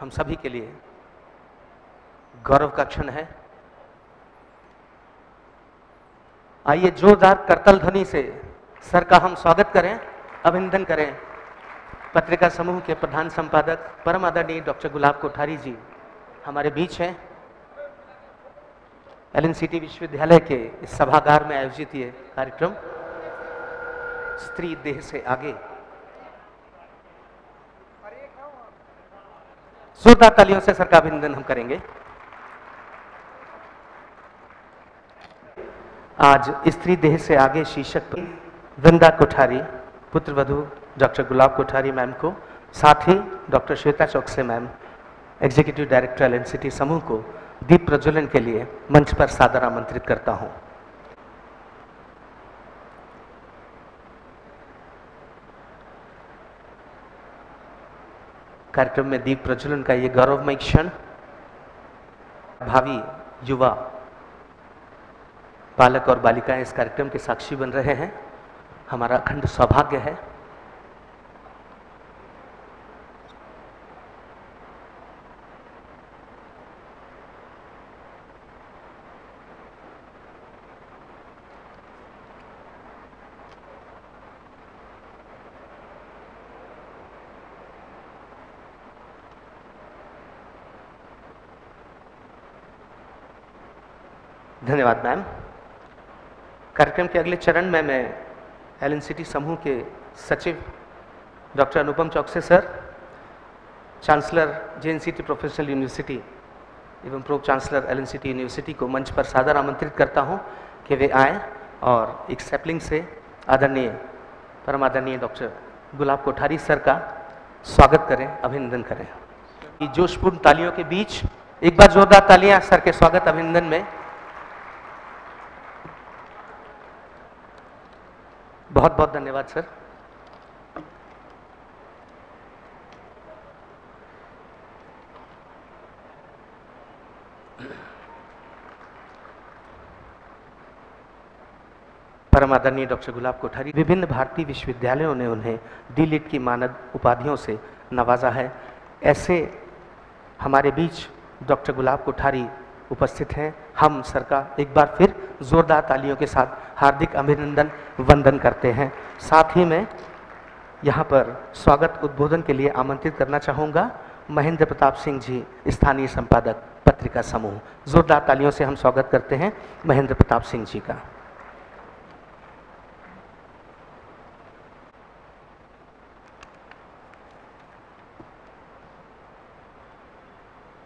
हम सभी के लिए गौरव का क्षण है। आइए जोरदार करताल ध्वनि से सर का हम स्वागत करें, अभिनंदन करें। पत्रिका समूह के प्रधान संपादक परम आदरणीय डॉक्टर गुलाब कोठारी जी हमारे बीच हैं। एलएनसीटी विश्वविद्यालय के इस सभागार में आयोजित ये कार्यक्रम स्त्री देह से आगे, जोरदार तालियों से सर का अभिनंदन हम करेंगे। आज स्त्री देह से आगे शीर्षक पर वृंदा कोठारी, पुत्रवधू डॉक्टर गुलाब कोठारी मैम को, साथ ही doctor Shweta Chouksey ma'am, executive director LNCT समूह को दीप प्रज्वलन के लिए मंच पर सादर आमंत्रित करता हूं। कार्यक्रम में दीप प्रज्वलन का ये गौरवमय क्षण भावी युवा बालक और बालिकाएं इस कार्यक्रम के साक्षी बन रहे हैं, हमारा अखंड सौभाग्य है। धन्यवाद मैम। कार्यक्रम के अगले चरण में मैं एलएनसीटी समूह के सचिव doctor Anupam Chouksey sir, chancellor JNCT professional university एवं प्रो चांसलर एलएनसीटी यूनिवर्सिटी को मंच पर सादर आमंत्रित करता हूं कि वे आएँ और एक सैपलिंग से आदरणीय परम आदरणीय डॉक्टर गुलाब कोठारी सर का स्वागत करें, अभिनंदन करें। जोशपूर्ण तालियों के बीच एक बार जोरदार तालियां सर के स्वागत अभिनंदन में। बहुत बहुत धन्यवाद सर। परम आदरणीय डॉक्टर गुलाब कोठारी, विभिन्न भारतीय विश्वविद्यालयों ने उन्हें डी.लिट की मानद उपाधियों से नवाजा है। ऐसे हमारे बीच डॉक्टर गुलाब कोठारी उपस्थित हैं। हम सर का एक बार फिर जोरदार तालियों के साथ हार्दिक अभिनंदन वंदन करते हैं। साथ ही मैं यहाँ पर स्वागत उद्बोधन के लिए आमंत्रित करना चाहूँगा महेंद्र प्रताप सिंह जी, स्थानीय संपादक पत्रिका समूह। जोरदार तालियों से हम स्वागत करते हैं महेंद्र प्रताप सिंह जी का।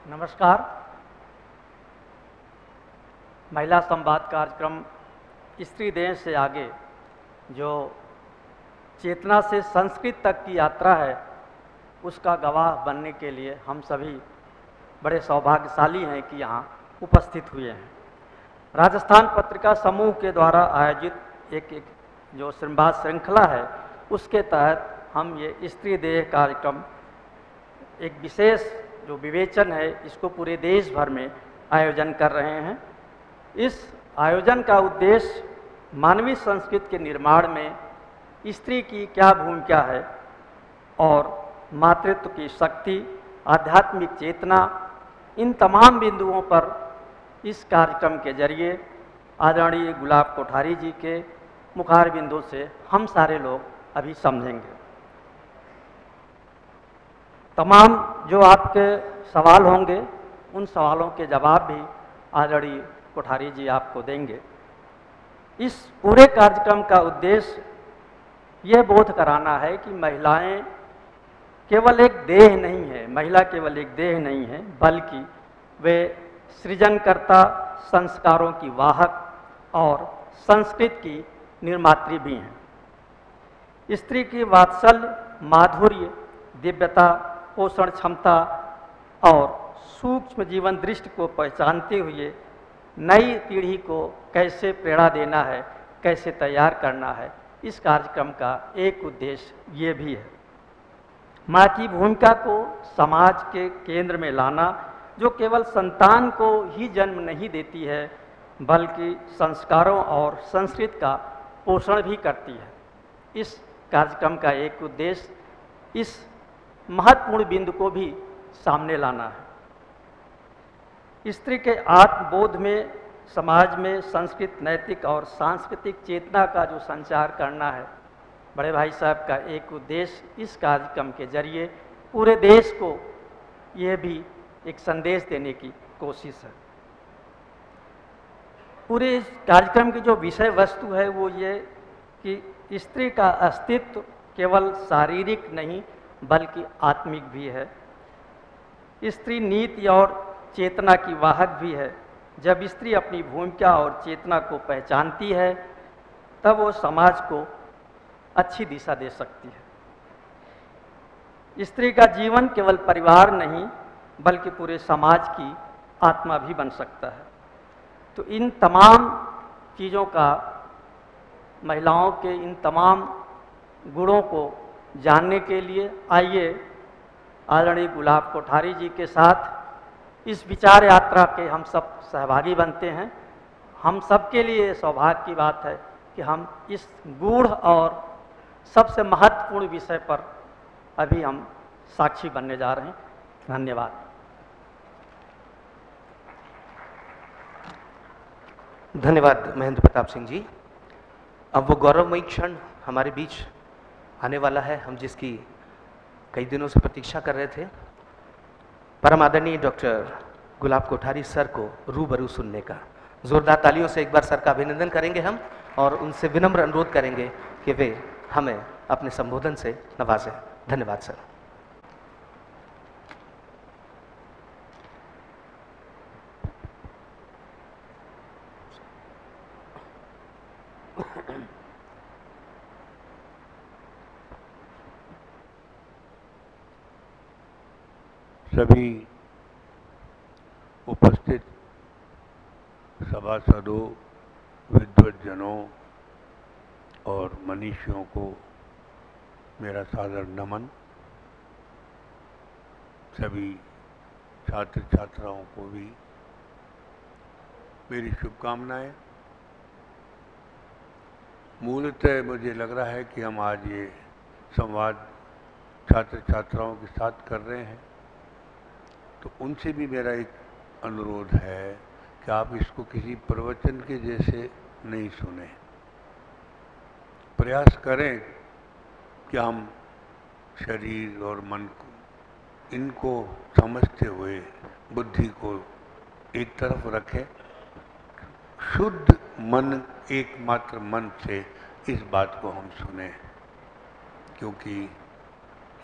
नमस्कार। महिला संवाद कार्यक्रम स्त्री देह से आगे जो चेतना से संस्कृत तक की यात्रा है, उसका गवाह बनने के लिए हम सभी बड़े सौभाग्यशाली हैं कि यहाँ उपस्थित हुए हैं। राजस्थान पत्रिका समूह के द्वारा आयोजित एक जो संवाद श्रृंखला है, उसके तहत हम ये स्त्री देह कार्यक्रम एक विशेष जो विवेचन है, इसको पूरे देश भर में आयोजन कर रहे हैं। इस आयोजन का उद्देश्य मानवीय संस्कृति के निर्माण में स्त्री की क्या भूमिका है और मातृत्व की शक्ति, आध्यात्मिक चेतना, इन तमाम बिंदुओं पर इस कार्यक्रम के जरिए आदरणीय गुलाब कोठारी जी के मुखार बिंदु से हम सारे लोग अभी समझेंगे। तमाम जो आपके सवाल होंगे, उन सवालों के जवाब भी आदरणीय कोठारी जी आपको देंगे। इस पूरे कार्यक्रम का उद्देश्य यह बोध कराना है कि महिलाएं केवल एक देह नहीं है, महिला केवल एक देह नहीं है, बल्कि वे सृजनकर्ता, संस्कारों की वाहक और संस्कृति की निर्मात्री भी हैं। स्त्री की वात्सल्य, माधुर्य, दिव्यता, पोषण क्षमता और सूक्ष्म जीवन दृष्टि को पहचानते हुए नई पीढ़ी को कैसे प्रेरणा देना है, कैसे तैयार करना है, इस कार्यक्रम का एक उद्देश्य ये भी है। माँ की भूमिका को समाज के केंद्र में लाना, जो केवल संतान को ही जन्म नहीं देती है, बल्कि संस्कारों और संस्कृति का पोषण भी करती है। इस कार्यक्रम का एक उद्देश्य इस महत्वपूर्ण बिंदु को भी सामने लाना है। स्त्री के आत्मबोध में, समाज में संस्कृत, नैतिक और सांस्कृतिक चेतना का जो संचार करना है, बड़े भाई साहब का एक उद्देश्य इस कार्यक्रम के जरिए पूरे देश को ये भी एक संदेश देने की कोशिश है। पूरे इस कार्यक्रम की जो विषय वस्तु है वो ये कि स्त्री का अस्तित्व केवल शारीरिक नहीं बल्कि आत्मिक भी है। स्त्री नीति और चेतना की वाहक भी है। जब स्त्री अपनी भूमिका और चेतना को पहचानती है तब वो समाज को अच्छी दिशा दे सकती है। स्त्री का जीवन केवल परिवार नहीं बल्कि पूरे समाज की आत्मा भी बन सकता है। तो इन तमाम चीज़ों का, महिलाओं के इन तमाम गुणों को जानने के लिए आइए आदरणीय गुलाब कोठारी जी के साथ इस विचार यात्रा के हम सब सहभागी बनते हैं। हम सबके लिए सौभाग्य की बात है कि हम इस गूढ़ और सबसे महत्वपूर्ण विषय पर अभी हम साक्षी बनने जा रहे हैं। धन्यवाद। धन्यवाद महेंद्र प्रताप सिंह जी। अब वो गौरवमयी क्षण हमारे बीच आने वाला है, हम जिसकी कई दिनों से प्रतीक्षा कर रहे थे। परम आदरणीय डॉक्टर गुलाब कोठारी सर को रूबरू सुनने का। जोरदार तालियों से एक बार सर का अभिनंदन करेंगे हम और उनसे विनम्र अनुरोध करेंगे कि वे हमें अपने संबोधन से नवाजें। धन्यवाद सर। सभी उपस्थित सभासदों, विद्वज्जनों और मनीषियों को मेरा सादर नमन। सभी छात्र छात्राओं को भी मेरी शुभकामनाएं। मूलतः मुझे लग रहा है कि हम आज ये संवाद छात्र छात्राओं के साथ कर रहे हैं, तो उनसे भी मेरा एक अनुरोध है कि आप इसको किसी प्रवचन के जैसे नहीं सुने। प्रयास करें कि हम शरीर और मन को, इनको समझते हुए बुद्धि को एक तरफ रखें। शुद्ध मन, एकमात्र मन से इस बात को हम सुने, क्योंकि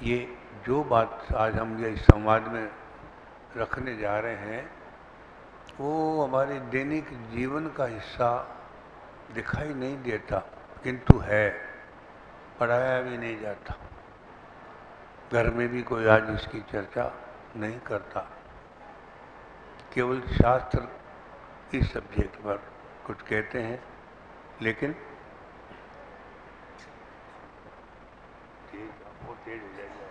ये जो बात आज हम ये इस संवाद में रखने जा रहे हैं वो हमारे दैनिक जीवन का हिस्सा दिखाई नहीं देता, किंतु है, पढ़ाया भी नहीं जाता। घर में भी कोई आज इसकी चर्चा नहीं करता। केवल शास्त्र इस सब्जेक्ट पर कुछ कहते हैं, लेकिन वो तेज हो जाएगा।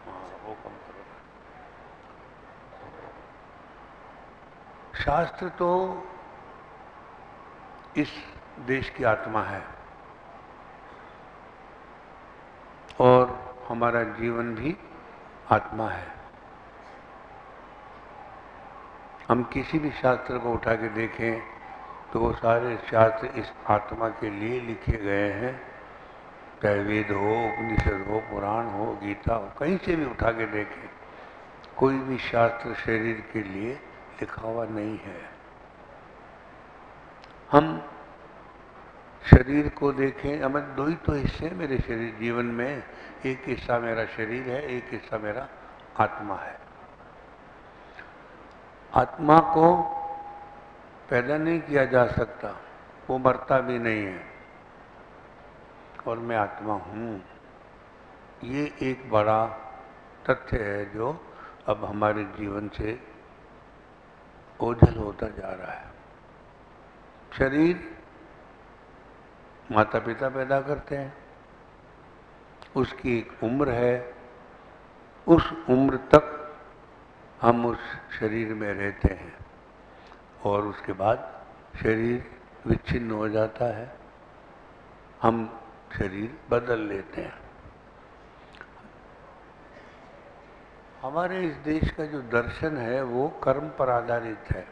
हाँ, वो कम करो। शास्त्र तो इस देश की आत्मा है और हमारा जीवन भी आत्मा है। हम किसी भी शास्त्र को उठा के देखें तो वो सारे शास्त्र इस आत्मा के लिए लिखे गए हैं। चाहे वेद हो, उपनिषद हो, पुराण हो, गीता हो, कहीं से भी उठा के देखें, कोई भी शास्त्र शरीर के लिए लिखा हुआ नहीं है। हम शरीर को देखें, हमें दो ही तो हिस्से हैं मेरे शरीर जीवन में। एक हिस्सा मेरा शरीर है, एक हिस्सा मेरा आत्मा है। आत्मा को पैदा नहीं किया जा सकता, वो मरता भी नहीं है, और मैं आत्मा हूँ। ये एक बड़ा तथ्य है जो अब हमारे जीवन से ओझल होता जा रहा है। शरीर माता पिता पैदा करते हैं, उसकी एक उम्र है, उस उम्र तक हम उस शरीर में रहते हैं और उसके बाद शरीर विच्छिन्न हो जाता है, हम शरीर बदल लेते हैं। हमारे इस देश का जो दर्शन है वो कर्म पर आधारित है।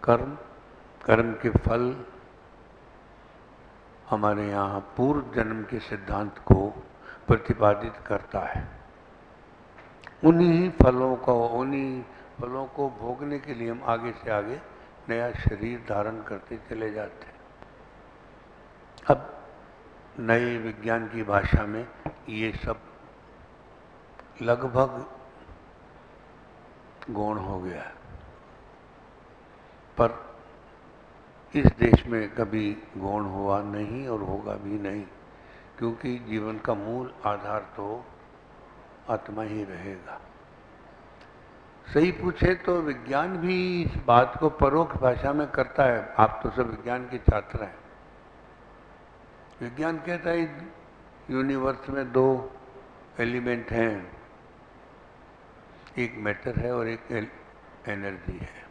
कर्म के फल हमारे यहाँ पूर्व जन्म के सिद्धांत को प्रतिपादित करता है। उन्हीं फलों को भोगने के लिए हम आगे से आगे नया शरीर धारण करते चले जाते हैं। अब नए विज्ञान की भाषा में ये सब लगभग गौण हो गया है, पर इस देश में कभी गौण हुआ नहीं और होगा भी नहीं, क्योंकि जीवन का मूल आधार तो आत्मा ही रहेगा। सही पूछे तो विज्ञान भी इस बात को परोक्ष भाषा में करता है। आप तो सब विज्ञान के छात्र हैं। विज्ञान कहता है यूनिवर्स में दो एलिमेंट हैं, एक मैटर है और एक एनर्जी है।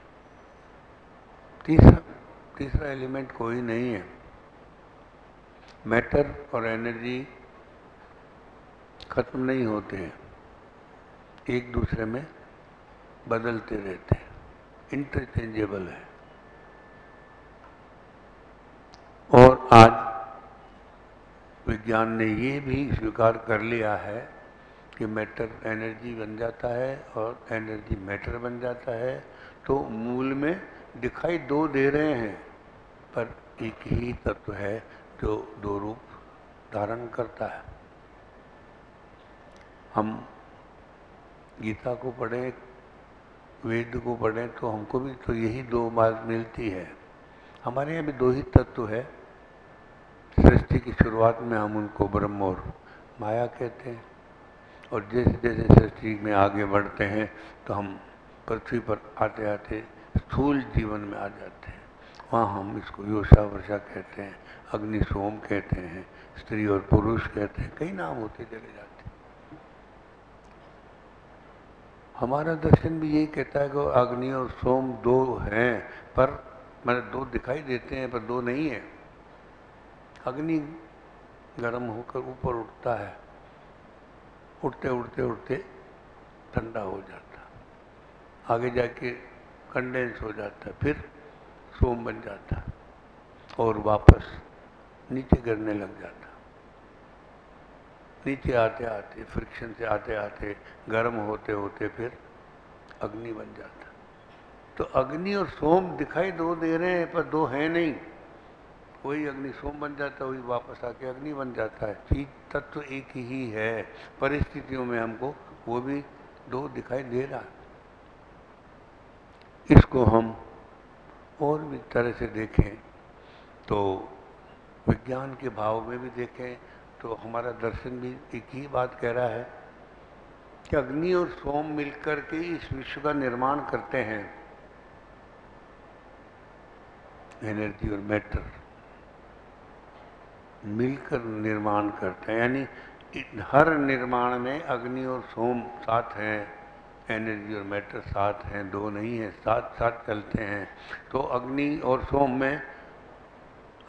तीसरा एलिमेंट कोई नहीं है। मैटर और एनर्जी खत्म नहीं होते हैं, एक दूसरे में बदलते रहते हैं, इंटरचेंजेबल है। और आज विज्ञान ने ये भी स्वीकार कर लिया है कि मैटर एनर्जी बन जाता है और एनर्जी मैटर बन जाता है, तो मूल में दिखाई दो दे रहे हैं, पर एक ही तत्व है जो दो रूप धारण करता है। हम गीता को पढ़ें, वेद को पढ़ें, तो हमको भी तो यही दो बात मिलती है। हमारे यहाँ भी दो ही तत्व है। सृष्टि की शुरुआत में हम उनको ब्रह्म और माया कहते हैं, और जैसे जैसे सृष्टि में आगे बढ़ते हैं तो हम पृथ्वी पर आते आते स्थूल जीवन में आ जाते हैं। वहाँ हम इसको योषा वर्षा कहते हैं, अग्नि सोम कहते हैं, स्त्री और पुरुष कहते हैं, कई नाम होते चले जाते हैं। हमारा दर्शन भी यही कहता है कि अग्नि और सोम दो हैं, पर मतलब दो दिखाई देते हैं पर दो नहीं है। अग्नि गर्म होकर ऊपर उठता है, उठते उठते उठते ठंडा हो जाता, आगे जाके कंडेंस हो जाता है, फिर सोम बन जाता है और वापस नीचे गिरने लग जाता। नीचे आते आते फ्रिक्शन से आते आते गर्म होते होते फिर अग्नि बन जाता। तो अग्नि और सोम दिखाई दो दे रहे हैं पर दो हैं नहीं। वही अग्नि सोम बन जाता है, वही वापस आके अग्नि बन जाता है। चीज तत्व एक ही है, परिस्थितियों में हमको वो भी दो दिखाई दे रहा है। इसको हम और भी तरह से देखें तो विज्ञान के भाव में भी देखें तो हमारा दर्शन भी एक ही बात कह रहा है कि अग्नि और सोम मिलकर के इस विश्व का निर्माण करते हैं। एनर्जी और मैटर मिलकर निर्माण करते हैं, यानी हर निर्माण में अग्नि और सोम साथ हैं, एनर्जी और मैटर साथ हैं, दो नहीं है, साथ साथ चलते हैं। तो अग्नि और सोम में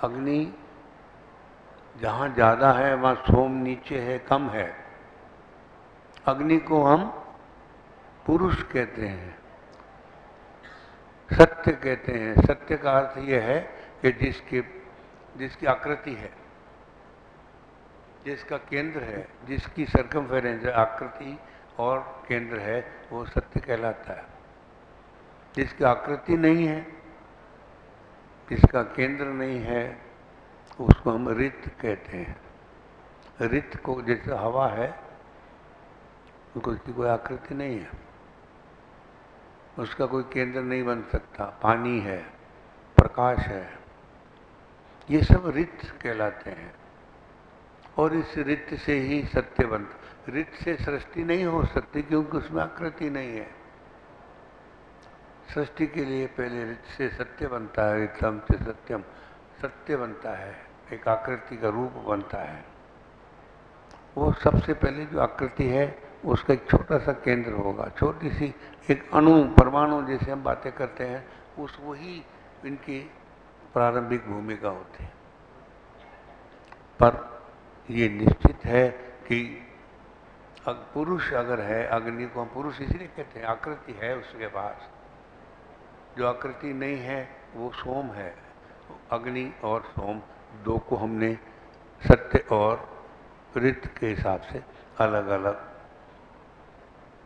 अग्नि जहाँ ज़्यादा है वहाँ सोम नीचे है, कम है। अग्नि को हम पुरुष कहते हैं, सत्य कहते हैं। सत्य का अर्थ यह है कि जिसकी आकृति है, जिसका केंद्र है, जिसकी सर्कमफेरेंस है, आकृति और केंद्र है, वो सत्य कहलाता है। जिसकी आकृति नहीं है, जिसका केंद्र नहीं है, उसको हम रित कहते हैं। रित को जैसे हवा है, उसकी कोई आकृति नहीं है, उसका कोई केंद्र नहीं बन सकता। पानी है, प्रकाश है, ये सब रित कहलाते हैं। और इस रित से ही सत्य बनता। रित से सृष्टि नहीं हो सकती क्योंकि उसमें आकृति नहीं है। सृष्टि के लिए पहले रित से सत्य बनता है, रितम से सत्यम, सत्य बनता है, एक आकृति का रूप बनता है। वो सबसे पहले जो आकृति है उसका एक छोटा सा केंद्र होगा, छोटी सी एक अणु, परमाणु जैसे हम बातें करते हैं, उस वही इनकी प्रारंभिक भूमिका होती है। पर ये निश्चित है कि पुरुष अगर है, अग्नि को हम पुरुष इसलिए कहते हैं, आकृति है उसके पास। जो आकृति नहीं है वो सोम है। अग्नि और सोम दो को हमने सत्य और ऋत के हिसाब से अलग अलग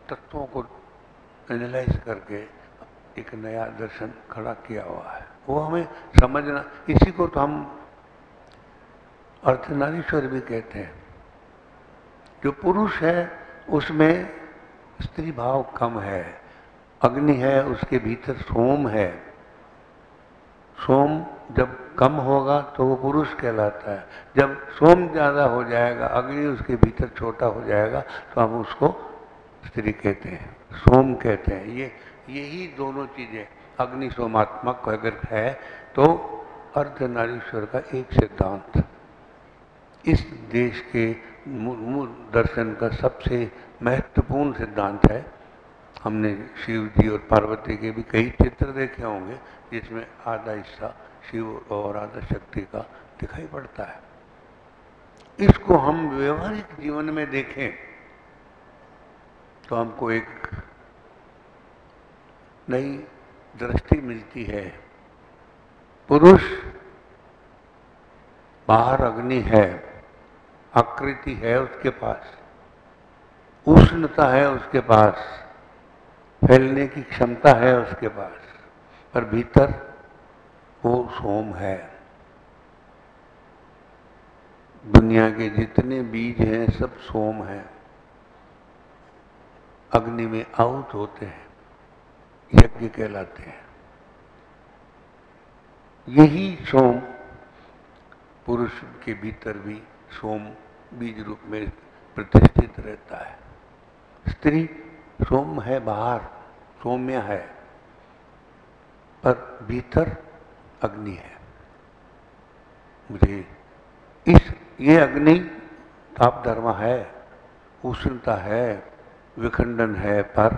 तत्वों को एनालाइज करके एक नया दर्शन खड़ा किया हुआ है। वो हमें समझना, इसी को तो हम अर्धनारीश्वर भी कहते हैं। जो पुरुष है उसमें स्त्री भाव कम है, अग्नि है उसके भीतर सोम है। सोम जब कम होगा तो वो पुरुष कहलाता है, जब सोम ज्यादा हो जाएगा, अग्नि उसके भीतर छोटा हो जाएगा, तो हम उसको स्त्री कहते हैं, सोम कहते हैं। यही दोनों चीजें अग्नि सोमात्मक अगर है तो अर्धनारीश्वर का एक सिद्धांत इस देश के मूल दर्शन का सबसे महत्वपूर्ण सिद्धांत है। हमने शिव जी और पार्वती के भी कई चित्र देखे होंगे जिसमें आधा हिस्सा शिव और आधा शक्ति का दिखाई पड़ता है। इसको हम व्यवहारिक जीवन में देखें तो हमको एक नई दृष्टि मिलती है। पुरुष बाहर अग्नि है, आकृति है उसके पास, उष्णता है उसके पास, फैलने की क्षमता है उसके पास, पर भीतर वो सोम है। दुनिया के जितने बीज हैं सब सोम हैं, अग्नि में आहुत होते हैं, यज्ञ कहलाते हैं। यही सोम पुरुष के भीतर भी सोम बीज रूप में प्रतिष्ठित रहता है। स्त्री सोम है, बाहर सौम्य है, पर भीतर अग्नि है। मुझे ये अग्नि ताप धर्म है, उष्णता है, विखंडन है, पर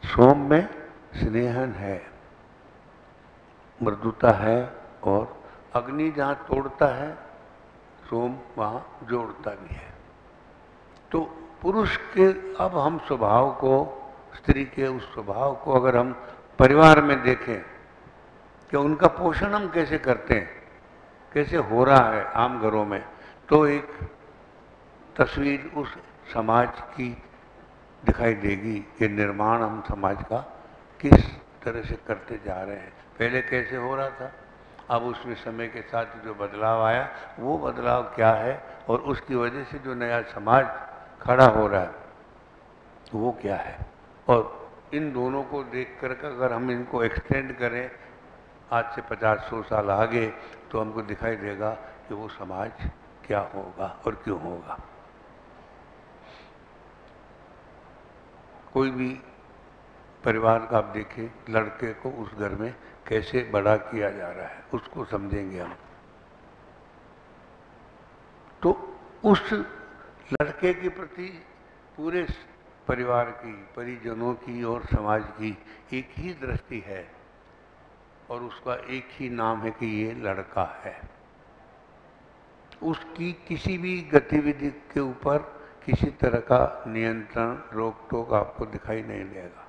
सोम में स्नेहन है, मृदुता है, और अग्नि जहाँ तोड़ता है सोम वहाँ जोड़ता भी है। तो पुरुष के अब हम स्वभाव को, स्त्री के उस स्वभाव को अगर हम परिवार में देखें कि उनका पोषण हम कैसे करते हैं, कैसे हो रहा है आम घरों में, तो एक तस्वीर उस समाज की दिखाई देगी कि निर्माण हम समाज का किस तरह से करते जा रहे हैं। पहले कैसे हो रहा था, अब उसमें समय के साथ जो बदलाव आया वो बदलाव क्या है, और उसकी वजह से जो नया समाज खड़ा हो रहा है वो क्या है। और इन दोनों को देख कर अगर हम इनको एक्सटेंड करें आज से 50-100 साल आगे, तो हमको दिखाई देगा कि वो समाज क्या होगा और क्यों होगा। कोई भी परिवार का आप देखें, लड़के को उस घर में कैसे बड़ा किया जा रहा है उसको समझेंगे हम। तो उस लड़के के प्रति पूरे परिवार की, परिजनों की और समाज की एक ही दृष्टि है, और उसका एक ही नाम है कि ये लड़का है। उसकी किसी भी गतिविधि के ऊपर किसी तरह का नियंत्रण, रोक टोक आपको दिखाई नहीं देगा।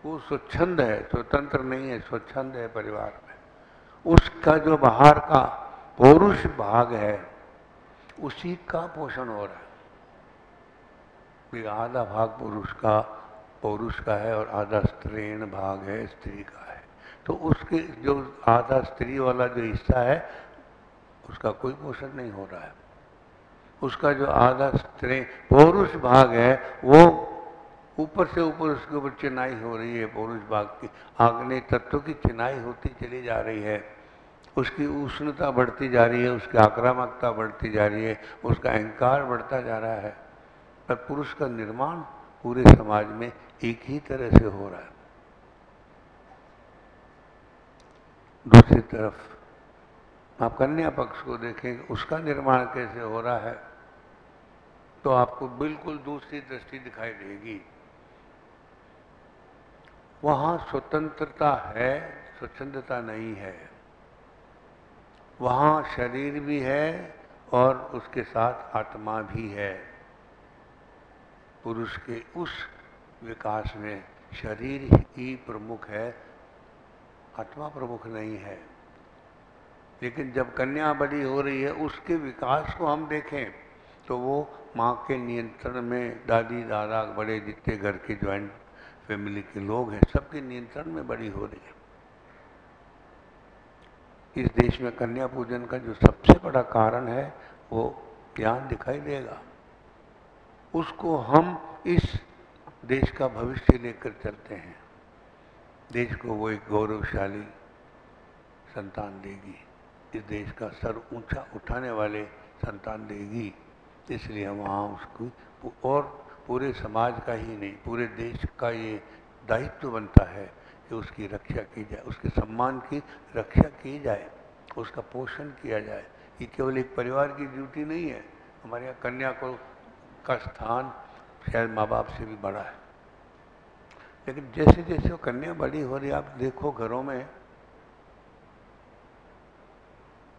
वो स्वच्छंद है, स्वतंत्र नहीं है, स्वच्छंद है परिवार में। उसका जो बाहर का पौरुष भाग है उसी का पोषण हो रहा है। आधा भाग पौरुष का है और आधा स्त्रीण भाग है, स्त्री का है। तो उसके जो आधा स्त्री वाला जो हिस्सा है उसका कोई पोषण नहीं हो रहा है। उसका जो आधा स्त्री पौरुष भाग है वो ऊपर से ऊपर उसके ऊपर चिनाई हो रही है, पौरुष भाग की आग्नेय तत्व की चिनाई होती चली जा रही है, उसकी उष्णता बढ़ती जा रही है, उसकी आक्रामकता बढ़ती जा रही है, उसका अहंकार बढ़ता जा रहा है। पर पुरुष का निर्माण पूरे समाज में एक ही तरह से हो रहा है। दूसरी तरफ आप कन्या पक्ष को देखें, उसका निर्माण कैसे हो रहा है, तो आपको बिल्कुल दूसरी दृष्टि दिखाई देगी। वहां स्वतंत्रता है, स्वच्छंदता नहीं है। वहां शरीर भी है और उसके साथ आत्मा भी है। पुरुष के उस विकास में शरीर ही प्रमुख है, आत्मा प्रमुख नहीं है। लेकिन जब कन्या बड़ी हो रही है, उसके विकास को हम देखें तो वो माँ के नियंत्रण में, दादी दादा बड़े जितने घर के ज्वाइंट फैमिली के लोग हैं, सबके नियंत्रण में बड़ी हो रही है। इस देश में कन्या पूजन का जो सबसे बड़ा कारण है वो ज्ञान दिखाई देगा। उसको हम इस देश का भविष्य लेकर चलते हैं। देश को वो एक गौरवशाली संतान देगी, इस देश का सर ऊंचा उठाने वाले संतान देगी। इसलिए हम वहाँ उसको, और पूरे समाज का ही नहीं, पूरे देश का ये दायित्व बनता है कि उसकी रक्षा की जाए, उसके सम्मान की रक्षा की जाए, उसका पोषण किया जाए। ये केवल एक परिवार की ड्यूटी नहीं है। हमारे यहाँ कन्या को का स्थान शायद माँ बाप से भी बड़ा है। लेकिन जैसे जैसे वो कन्या बड़ी हो रही, आप देखो घरों में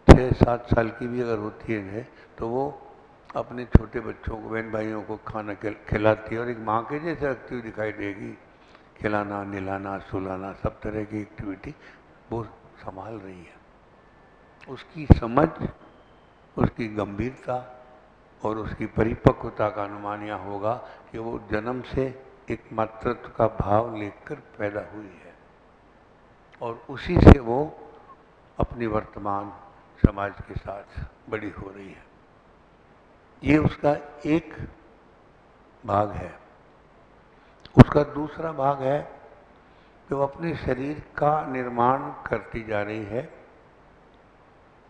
6-7 साल की भी अगर होती है तो वो अपने छोटे बच्चों को, बहन भाइयों को खाना खिलाती है और एक माँ के जैसे रखती हुई दिखाई देगी। खिलाना, निलाना, सुलाना, सब तरह की एक्टिविटी वो संभाल रही है। उसकी समझ, उसकी गंभीरता और उसकी परिपक्वता का अनुमान यह होगा कि वो जन्म से एक मातृत्व का भाव लेकर पैदा हुई है और उसी से वो अपनी वर्तमान समाज के साथ बड़ी हो रही है। ये उसका एक भाग है। उसका दूसरा भाग है कि वो अपने शरीर का निर्माण करती जा रही है,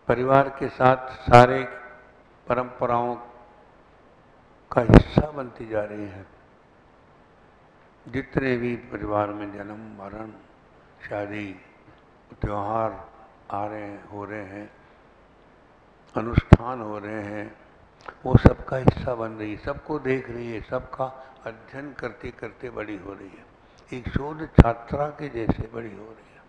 परिवार के साथ सारे परंपराओं का हिस्सा बनती जा रही है। जितने भी परिवार में जन्म, मरण, शादी, त्योहार आ रहे हैं, हो रहे हैं, अनुष्ठान हो रहे हैं, वो सबका हिस्सा बन रही है, सबको देख रही है, सबका अध्ययन करते करते बड़ी हो रही है। एक शोध छात्रा के जैसे बड़ी हो रही है।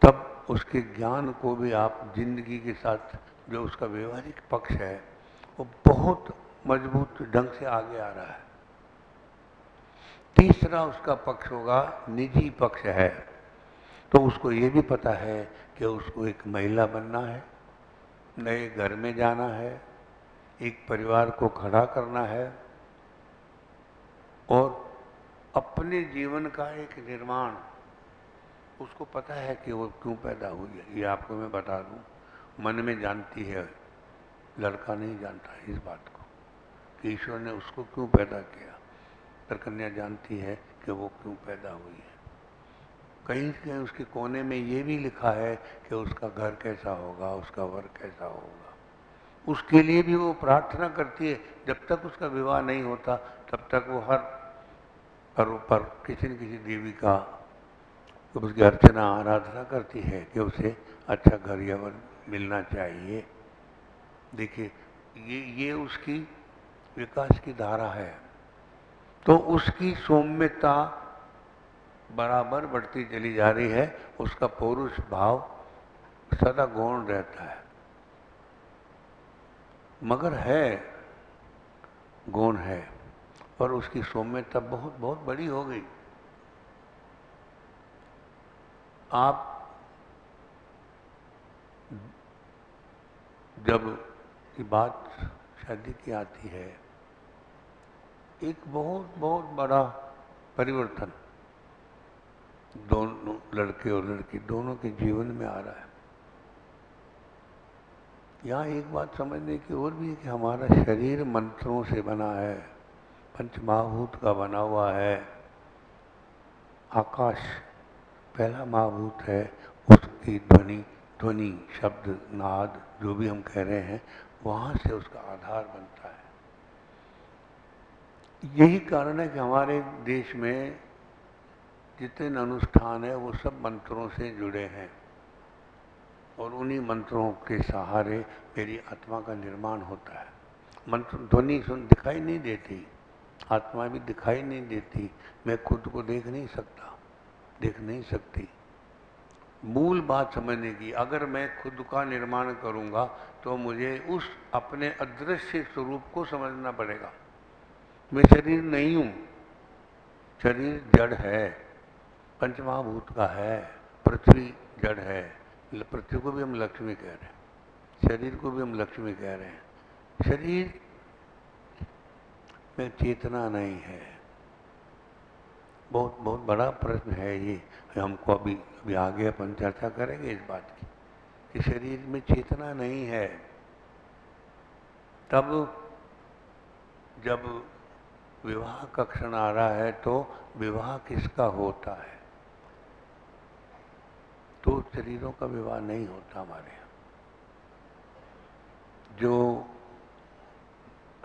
तब उसके ज्ञान को भी आप जिंदगी के साथ, जो उसका व्यवहारिक पक्ष है, वो बहुत मजबूत ढंग से आगे आ रहा है। तीसरा उसका पक्ष होगा निजी पक्ष है। तो उसको ये भी पता है कि उसको एक महिला बनना है, नए घर में जाना है, एक परिवार को खड़ा करना है और अपने जीवन का एक निर्माण। उसको पता है कि वो क्यों पैदा हुई है। ये आपको मैं बता दूं, मन में जानती है, लड़का नहीं जानता है इस बात को कि ईश्वर ने उसको क्यों पैदा किया, पर कन्या जानती है कि वो क्यों पैदा हुई है। कहीं कहीं उसके कोने में ये भी लिखा है कि उसका घर कैसा होगा, उसका वर कैसा होगा। उसके लिए भी वो प्रार्थना करती है। जब तक उसका विवाह नहीं होता तब तक वो हर पर्व पर किसी न किसी देवी का उसकी अर्चना, आराधना करती है कि उसे अच्छा घर या वर मिलना चाहिए। देखिए, ये उसकी विकास की धारा है। तो उसकी सौम्यता बराबर बढ़ती चली जा रही है। उसका पौरुष भाव सदा गौण रहता है, मगर है, गौण है, और उसकी सौम्यता बहुत बहुत बड़ी हो गई। आप जब ये बात शादी की आती है, एक बहुत बहुत बड़ा परिवर्तन दोनों लड़के और लड़की दोनों के जीवन में आ रहा है। यहाँ एक बात समझने की और भी है कि हमारा शरीर मंत्रों से बना है, पंचमहाभूत का बना हुआ है। आकाश पहला महाभूत है, उसकी ध्वनि, शब्द, नाद, जो भी हम कह रहे हैं, वहाँ से उसका आधार बनता है। यही कारण है कि हमारे देश में जितने अनुष्ठान है वो सब मंत्रों से जुड़े हैं और उन्हीं मंत्रों के सहारे मेरी आत्मा का निर्माण होता है। मंत्र ध्वनि दिखाई नहीं देती, आत्मा भी दिखाई नहीं देती, मैं खुद को देख नहीं सकता, देख नहीं सकती। मूल बात समझने की। अगर मैं खुद का निर्माण करूंगा तो मुझे उस अपने अदृश्य स्वरूप को समझना पड़ेगा। मैं शरीर नहीं हूं, शरीर जड़ है, पंचमहाभूत का है, पृथ्वी जड़ है, पृथ्वी को भी हम लक्ष्मी कह रहे हैं, शरीर को भी हम लक्ष्मी कह रहे हैं। शरीर में चेतना नहीं है। बहुत बहुत बड़ा प्रश्न है ये, हमको अभी आगे अपन चर्चा करेंगे इस बात की कि शरीर में चेतना नहीं है। तब जब विवाह का क्षण आ रहा है तो विवाह किसका होता है? तो शरीरों का विवाह नहीं होता हमारे यहाँ। जो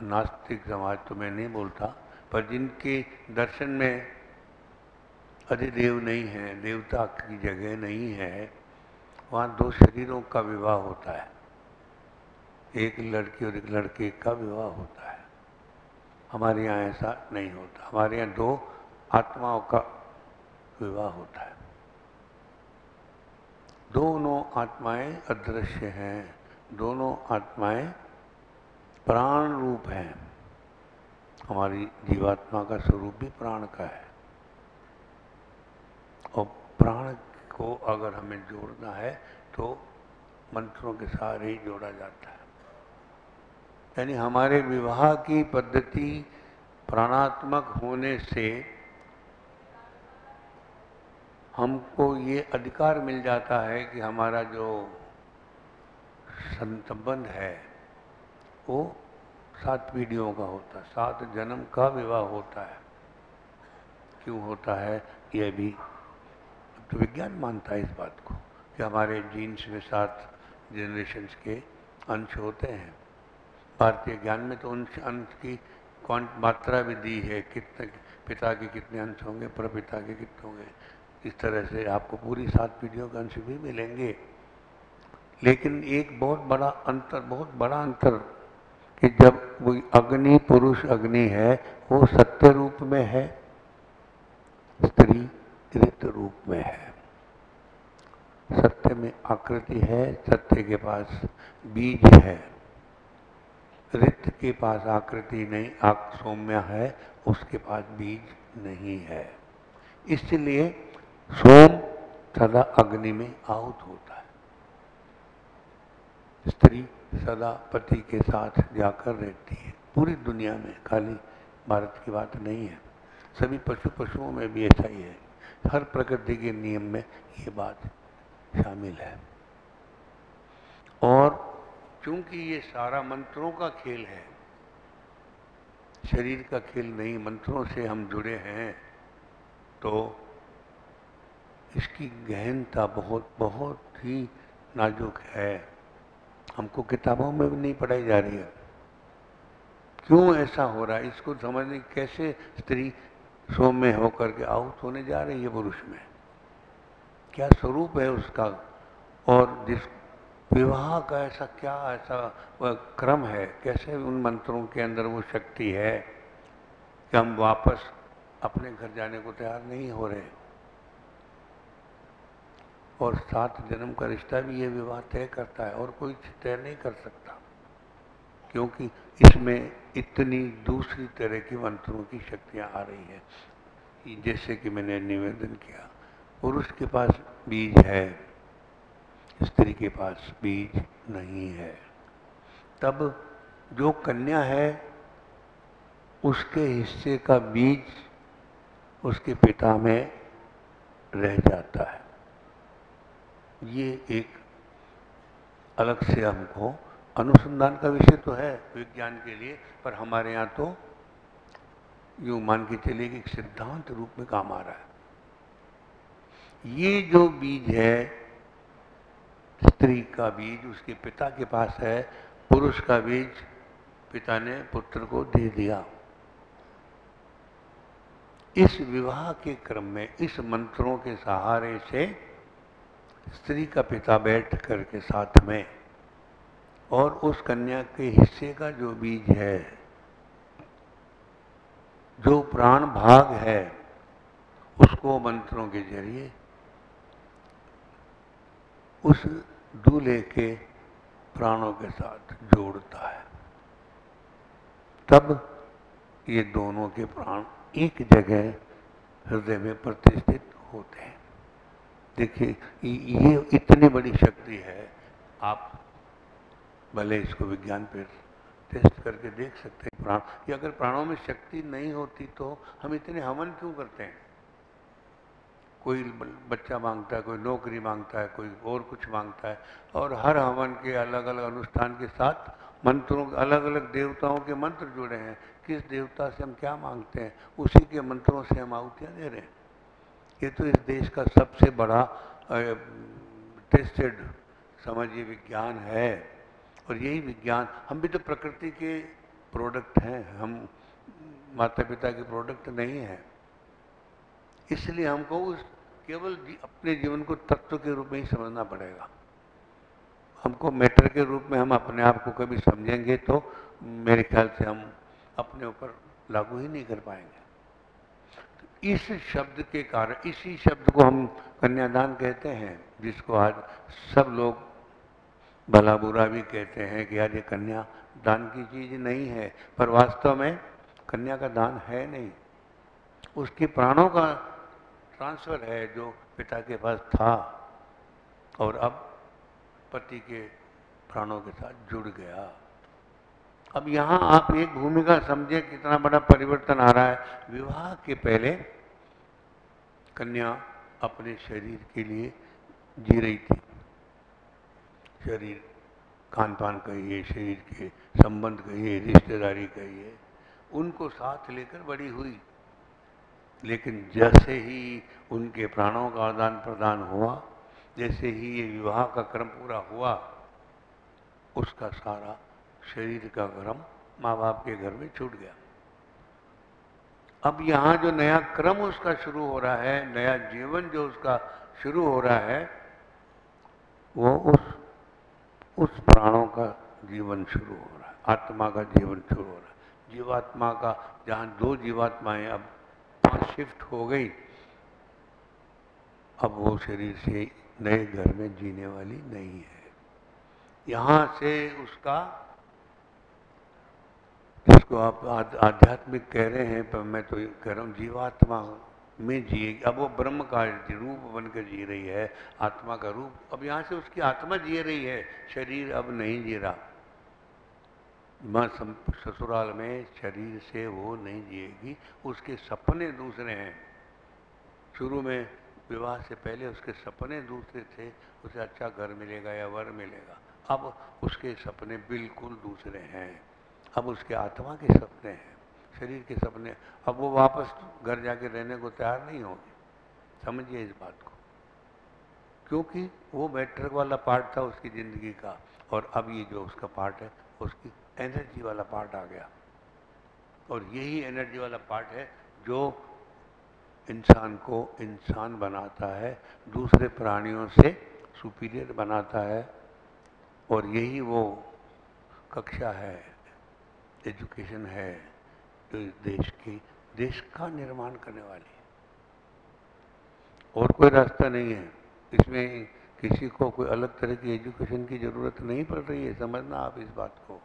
नास्तिक समाज तो मैं नहीं बोलता, पर जिनके दर्शन में अधिदेव नहीं है, देवता की जगह नहीं है, वहाँ दो शरीरों का विवाह होता है। एक लड़की और एक लड़के का विवाह होता है। हमारे यहाँ ऐसा नहीं होता। हमारे यहाँ दो आत्माओं का विवाह होता है। दोनों आत्माएं अदृश्य हैं, दोनों आत्माएं प्राण रूप हैं। हमारी जीवात्मा का स्वरूप भी प्राण का है, और प्राण को अगर हमें जोड़ना है तो मंत्रों के सहारे ही जोड़ा जाता है। यानी हमारे विवाह की पद्धति प्राणात्मक होने से हमको ये अधिकार मिल जाता है कि हमारा जो संबंध है वो 7 पीढ़ियों का होता है, 7 जन्म का विवाह होता है। क्यों होता है ये भी तो विज्ञान मानता है इस बात को कि हमारे जीन्स में 7 जनरेशन्स के अंश होते हैं। भारतीय ज्ञान में तो उन अंश की मात्रा भी दी है, कितने पिता के कितने अंश होंगे, प्रपिता के कितने होंगे। इस तरह से आपको पूरी 7 पीढ़ियों के अंश भी मिलेंगे। लेकिन एक बहुत बड़ा अंतर कि जब वो अग्नि, पुरुष अग्नि है, वो सत्य रूप में है, स्त्री ऋत रूप में है। सत्य में आकृति है, सत्य के पास बीज है। ऋत के पास आकृति नहीं, सौम्य है, उसके पास बीज नहीं है। इसलिए सोम सदा अग्नि में आहुत होता है। स्त्री सदा पति के साथ जाकर रहती है। पूरी दुनिया में, खाली भारत की बात नहीं है, सभी पशुओं में भी ऐसा ही है। हर प्रकृति के नियम में ये बात शामिल है। और चूंकि ये सारा मंत्रों का खेल है, शरीर का खेल नहीं, मंत्रों से हम जुड़े हैं, तो इसकी गहनता बहुत बहुत ही नाजुक है। हमको किताबों में भी नहीं पढ़ाई जा रही है। क्यों ऐसा हो रहा है इसको समझने, कैसे स्त्री सौम्य होकर के आहुत होने जा रही है पुरुष में, क्या स्वरूप है उसका, और जिस विवाह का ऐसा वह क्रम है, कैसे उन मंत्रों के अंदर वो शक्ति है कि हम वापस अपने घर जाने को तैयार नहीं हो रहे। और 7 जन्म का रिश्ता भी ये विवाह तय करता है, और कोई तय नहीं कर सकता, क्योंकि इसमें इतनी दूसरी तरह की मंत्रों की शक्तियां आ रही है। जैसे कि मैंने निवेदन किया, पुरुष के पास बीज है, स्त्री के पास बीज नहीं है। तब जो कन्या है उसके हिस्से का बीज उसके पिता में रह जाता है। ये एक अलग से हमको अनुसंधान का विषय तो है विज्ञान के लिए, पर हमारे यहाँ तो यूं मान के चलिए कि एक सिद्धांत रूप में काम आ रहा है। ये जो बीज है, स्त्री का बीज उसके पिता के पास है, पुरुष का बीज पिता ने पुत्र को दे दिया। इस विवाह के क्रम में इस मंत्रों के सहारे से स्त्री का पिता बैठ करके साथ में, और उस कन्या के हिस्से का जो बीज है, जो प्राण भाग है, उसको मंत्रों के जरिए उस दूल्हे के प्राणों के साथ जोड़ता है। तब ये दोनों के प्राण एक जगह हृदय में प्रतिष्ठित होते हैं। देखिए, ये इतनी बड़ी शक्ति है, आप भले इसको विज्ञान पर टेस्ट करके देख सकते हैं। प्राण, ये अगर प्राणों में शक्ति नहीं होती तो हम इतने हवन क्यों करते हैं? कोई बच्चा मांगता है, कोई नौकरी मांगता है, कोई और कुछ मांगता है, और हर हवन के अलग अलग अनुष्ठान के साथ मंत्रों, अलग अलग देवताओं के मंत्र जुड़े हैं। किस देवता से हम क्या मांगते हैं, उसी के मंत्रों से हम आहुतियाँ दे रहे हैं। ये तो इस देश का सबसे बड़ा टेस्टेड समझिए विज्ञान है। और यही विज्ञान, हम भी तो प्रकृति के प्रोडक्ट हैं, हम माता पिता के प्रोडक्ट नहीं हैं। इसलिए हमको उस केवल अपने जीवन को तत्व के रूप में ही समझना पड़ेगा। हमको मैटर के रूप में हम अपने आप को कभी समझेंगे तो मेरे ख्याल से हम अपने ऊपर लागू ही नहीं कर पाएंगे। तो इस शब्द के कारण, इसी शब्द को हम कन्यादान कहते हैं, जिसको आज सब लोग भला बुरा भी कहते हैं कि यार ये कन्या दान की चीज नहीं है, पर वास्तव में कन्या का दान है नहीं, उसके प्राणों का ट्रांसफर है जो पिता के पास था और अब पति के प्राणों के साथ जुड़ गया। अब यहाँ आप एक भूमिका समझे कितना बड़ा परिवर्तन आ रहा है। विवाह के पहले कन्या अपने शरीर के लिए जी रही थी, शरीर, खान पान कहिए, शरीर के संबंध कहिए, रिश्तेदारी कहिए, उनको साथ लेकर बड़ी हुई। लेकिन जैसे ही उनके प्राणों का आदान प्रदान हुआ, जैसे ही ये विवाह का क्रम पूरा हुआ, उसका सारा शरीर का क्रम माँ बाप के घर में छूट गया। अब यहाँ जो नया क्रम उसका शुरू हो रहा है, नया जीवन जो उसका शुरू हो रहा है, वो उस प्राणों का जीवन शुरू हो रहा है, आत्मा का जीवन शुरू हो रहा है। जीवात्मा का, जहाँ दो जीवात्माएं अब शिफ्ट हो गई, अब वो शरीर से नए घर में जीने वाली नहीं है। यहाँ से उसका, जिसको आप आध्यात्मिक कह रहे हैं, पर मैं तो कह रहा हूँ जीवात्मा में जिएगी। अब वो ब्रह्म का रूप बनकर जी रही है, आत्मा का रूप। अब यहाँ से उसकी आत्मा जी रही है, शरीर अब नहीं जी रहा। माँ ससुराल में शरीर से वो नहीं जिएगी, उसके सपने दूसरे हैं। शुरू में विवाह से पहले उसके सपने दूसरे थे, उसे अच्छा घर मिलेगा या वर मिलेगा। अब उसके सपने बिल्कुल दूसरे हैं, अब उसके आत्मा के सपने हैं, शरीर के सपने। अब वो वापस घर जाके रहने को तैयार नहीं होगी, समझिए इस बात को, क्योंकि वो मैट्रिक वाला पार्ट था उसकी ज़िंदगी का, और अब ये जो उसका पार्ट है, उसकी एनर्जी वाला पार्ट आ गया। और यही एनर्जी वाला पार्ट है जो इंसान को इंसान बनाता है, दूसरे प्राणियों से सुपीरियर बनाता है। और यही वो कक्षा है, एजुकेशन है, जो इस देश का निर्माण करने वाली है। और कोई रास्ता नहीं है इसमें, किसी को कोई अलग तरह की एजुकेशन की जरूरत नहीं पड़ रही है, समझना आप इस बात को।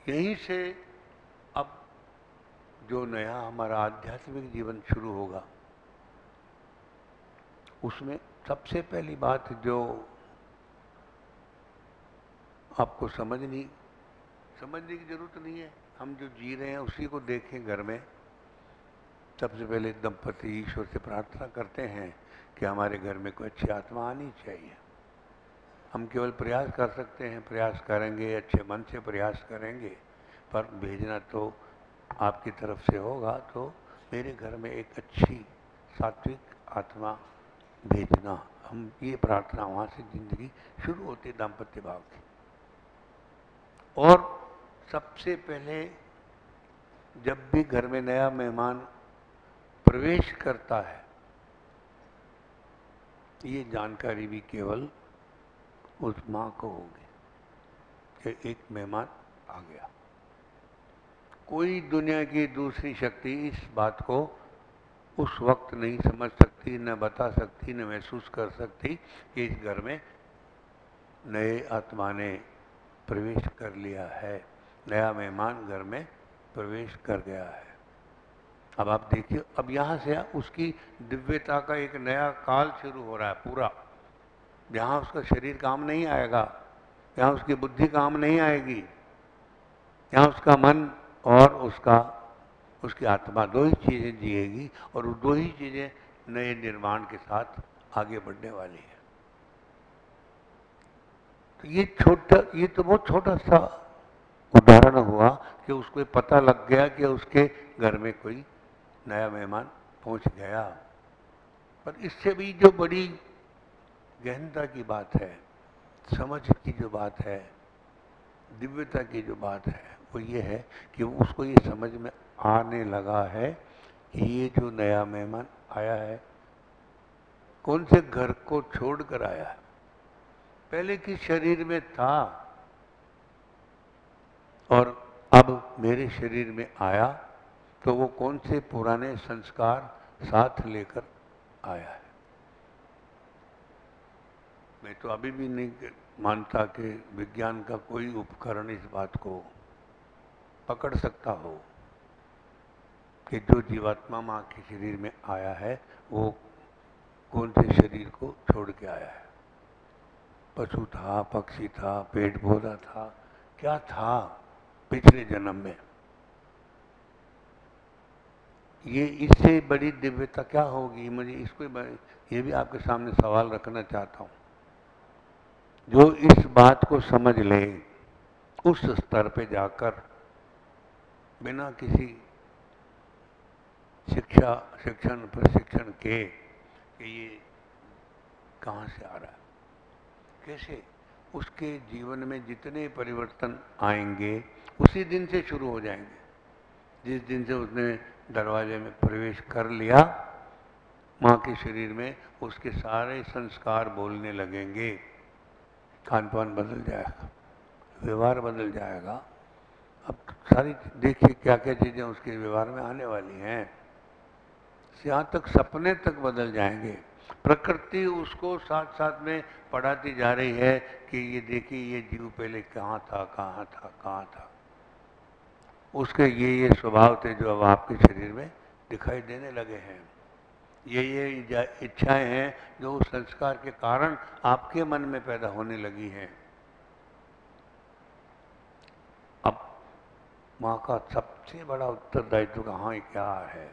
यहीं से अब जो नया हमारा आध्यात्मिक जीवन शुरू होगा, उसमें सबसे पहली बात जो आपको समझने की जरूरत नहीं है, हम जो जी रहे हैं उसी को देखें घर में। सबसे पहले दंपति ईश्वर से प्रार्थना करते हैं कि हमारे घर में कोई अच्छी आत्मा आनी चाहिए। हम केवल प्रयास कर सकते हैं, प्रयास करेंगे, अच्छे मन से प्रयास करेंगे, पर भेजना तो आपकी तरफ से होगा। तो मेरे घर में एक अच्छी सात्विक आत्मा भेजना, हम ये प्रार्थना, वहाँ से जिंदगी शुरू होती है दाम्पत्य भाव की। और सबसे पहले जब भी घर में नया मेहमान प्रवेश करता है, ये जानकारी भी केवल उस माँ को होगी कि एक मेहमान आ गया। कोई दुनिया की दूसरी शक्ति इस बात को उस वक्त नहीं समझ सकती, न बता सकती, न महसूस कर सकती कि इस घर में नए आत्मा ने प्रवेश कर लिया है, नया मेहमान घर में प्रवेश कर गया है। अब आप देखिए, अब यहाँ से उसकी दिव्यता का एक नया काल शुरू हो रहा है पूरा। जहाँ उसका शरीर काम नहीं आएगा, यहाँ उसकी बुद्धि काम नहीं आएगी, यहाँ उसका मन और उसकी आत्मा दो ही चीजें जिएगी, और वो दो ही चीजें नए निर्माण के साथ आगे बढ़ने वाली है। तो ये तो बहुत छोटा सा उदाहरण हुआ कि उसको पता लग गया कि उसके घर में कोई नया मेहमान पहुंच गया। पर इससे भी जो बड़ी गहनता की बात है, समझ की जो बात है, दिव्यता की जो बात है, वो ये है कि उसको ये समझ में आने लगा है कि ये जो नया मेहमान आया है कौन से घर को छोड़कर आया है। पहले किस शरीर में था और अब मेरे शरीर में आया, तो वो कौन से पुराने संस्कार साथ लेकर आया है। मैं तो अभी भी नहीं मानता कि विज्ञान का कोई उपकरण इस बात को पकड़ सकता हो कि जो जीवात्मा माँ के शरीर में आया है वो कौन से शरीर को छोड़ के आया है। पशु था, पक्षी था, पेड़ पौधा था, क्या था पिछले जन्म में। ये इससे बड़ी दिव्यता क्या होगी। मुझे इसको ये भी आपके सामने सवाल रखना चाहता हूँ। जो इस बात को समझ ले, उस स्तर पे जाकर बिना किसी प्रशिक्षण के कि ये कहाँ से आ रहा है, कैसे उसके जीवन में जितने परिवर्तन आएंगे उसी दिन से शुरू हो जाएंगे। जिस दिन से उसने दरवाजे में प्रवेश कर लिया माँ के शरीर में, उसके सारे संस्कार बोलने लगेंगे, खान पान बदल जाएगा, व्यवहार बदल जाएगा। अब सारी देखिए क्या क्या चीजें उसके व्यवहार में आने वाली हैं। यहाँ तक सपने तक बदल जाएंगे। प्रकृति उसको साथ साथ में पढ़ाती जा रही है कि ये देखिए ये जीव पहले कहाँ था, कहाँ था, कहाँ था। उसके ये स्वभाव थे जो अब आपके शरीर में दिखाई देने लगे हैं। ये इच्छाएं हैं जो उस संस्कार के कारण आपके मन में पैदा होने लगी हैं। अब माँ का सबसे बड़ा उत्तरदायित्व कहाँ क्या है।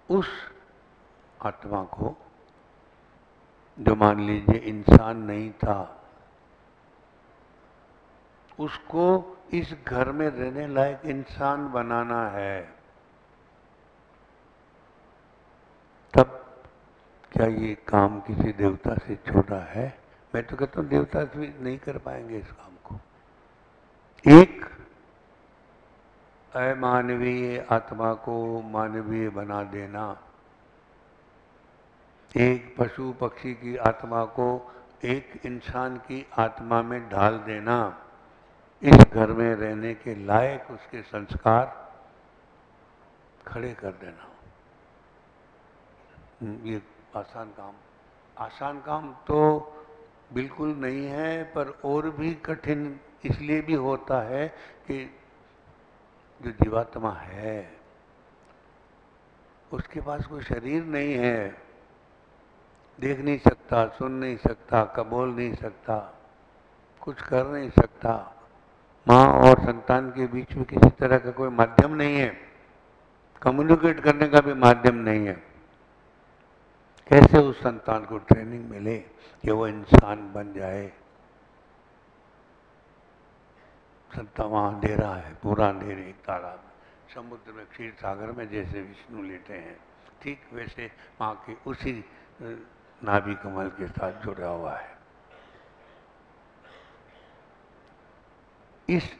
उस आत्मा को जो मान लीजिए इंसान नहीं था, उसको इस घर में रहने लायक इंसान बनाना है। तब क्या ये काम किसी देवता से छोटा है। मैं तो कहता हूँ देवता भी नहीं कर पाएंगे इस काम को। एक अमानवीय आत्मा को मानवीय बना देना, एक पशु पक्षी की आत्मा को एक इंसान की आत्मा में ढाल देना, इस घर में रहने के लायक उसके संस्कार खड़े कर देना, ये आसान काम तो बिल्कुल नहीं है। पर और भी कठिन इसलिए भी होता है कि जो जीवात्मा है उसके पास कोई शरीर नहीं है, देख नहीं सकता, सुन नहीं सकता, बोल नहीं सकता, कुछ कर नहीं सकता। माँ और संतान के बीच में किसी तरह का कोई माध्यम नहीं है, कम्युनिकेट करने का भी माध्यम नहीं है। कैसे उस संतान को ट्रेनिंग मिले कि वो इंसान बन जाए। संता वहाँ अंधेरा है, पूरा अंधेरे, एक तालाब समुद्र में, क्षीर सागर में जैसे विष्णु लेटे हैं, ठीक वैसे माँ के उसी नाभि कमल के साथ जुड़ा हुआ है। इस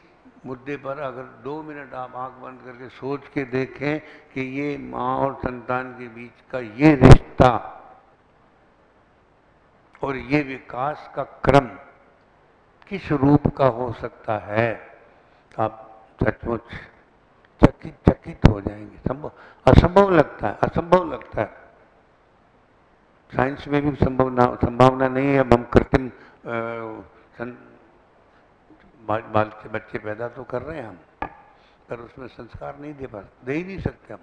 मुद्दे पर अगर 2 मिनट आप आंख बंद करके सोच के देखें कि ये माँ और संतान के बीच का ये रिश्ता और ये विकास का क्रम किस रूप का हो सकता है, आप सचमुच चकित हो जाएंगे। असंभव लगता है, असंभव लगता है। साइंस में भी संभावना नहीं है। अब हम कृत्रिम बाल के बच्चे पैदा तो कर रहे हैं हम, पर उसमें संस्कार नहीं दे ही नहीं सकते हम,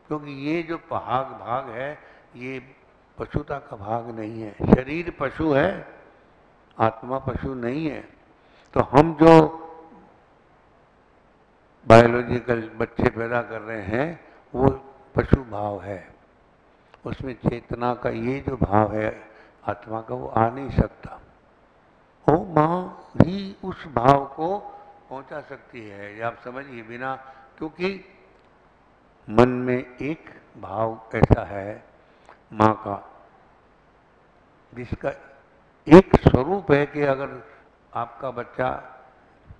क्योंकि ये जो भाग है ये पशुता का भाग नहीं है। शरीर पशु है, आत्मा पशु नहीं है। तो हम जो बायोलॉजिकल बच्चे पैदा कर रहे हैं वो पशु भाव है, उसमें चेतना का ये जो भाव है आत्मा का वो आ नहीं सकता। वो माँ ही उस भाव को पहुंचा सकती है, ये आप समझिए बिना, क्योंकि मन में एक भाव ऐसा है माँ का जिसका एक स्वरूप है कि अगर आपका बच्चा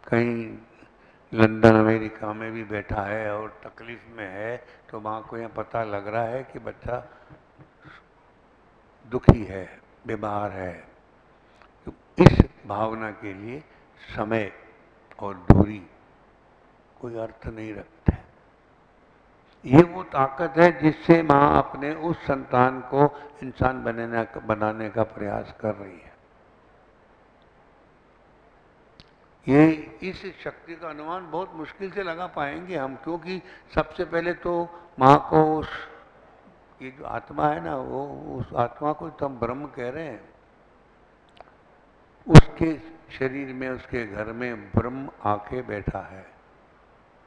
कहीं लंदन अमेरिका में भी बैठा है और तकलीफ में है तो माँ को यहाँ पता लग रहा है कि बच्चा दुखी है, बीमार है। तो इस भावना के लिए समय और दूरी कोई अर्थ नहीं रखते। ये वो ताकत है जिससे माँ अपने उस संतान को इंसान बनाने का प्रयास कर रही है। ये इस शक्ति का अनुमान बहुत मुश्किल से लगा पाएंगे हम, क्योंकि सबसे पहले तो माँ को ये जो आत्मा है ना, वो उस आत्मा को तो हम ब्रह्म कह रहे हैं, उसके शरीर में, उसके घर में ब्रह्म आके बैठा है।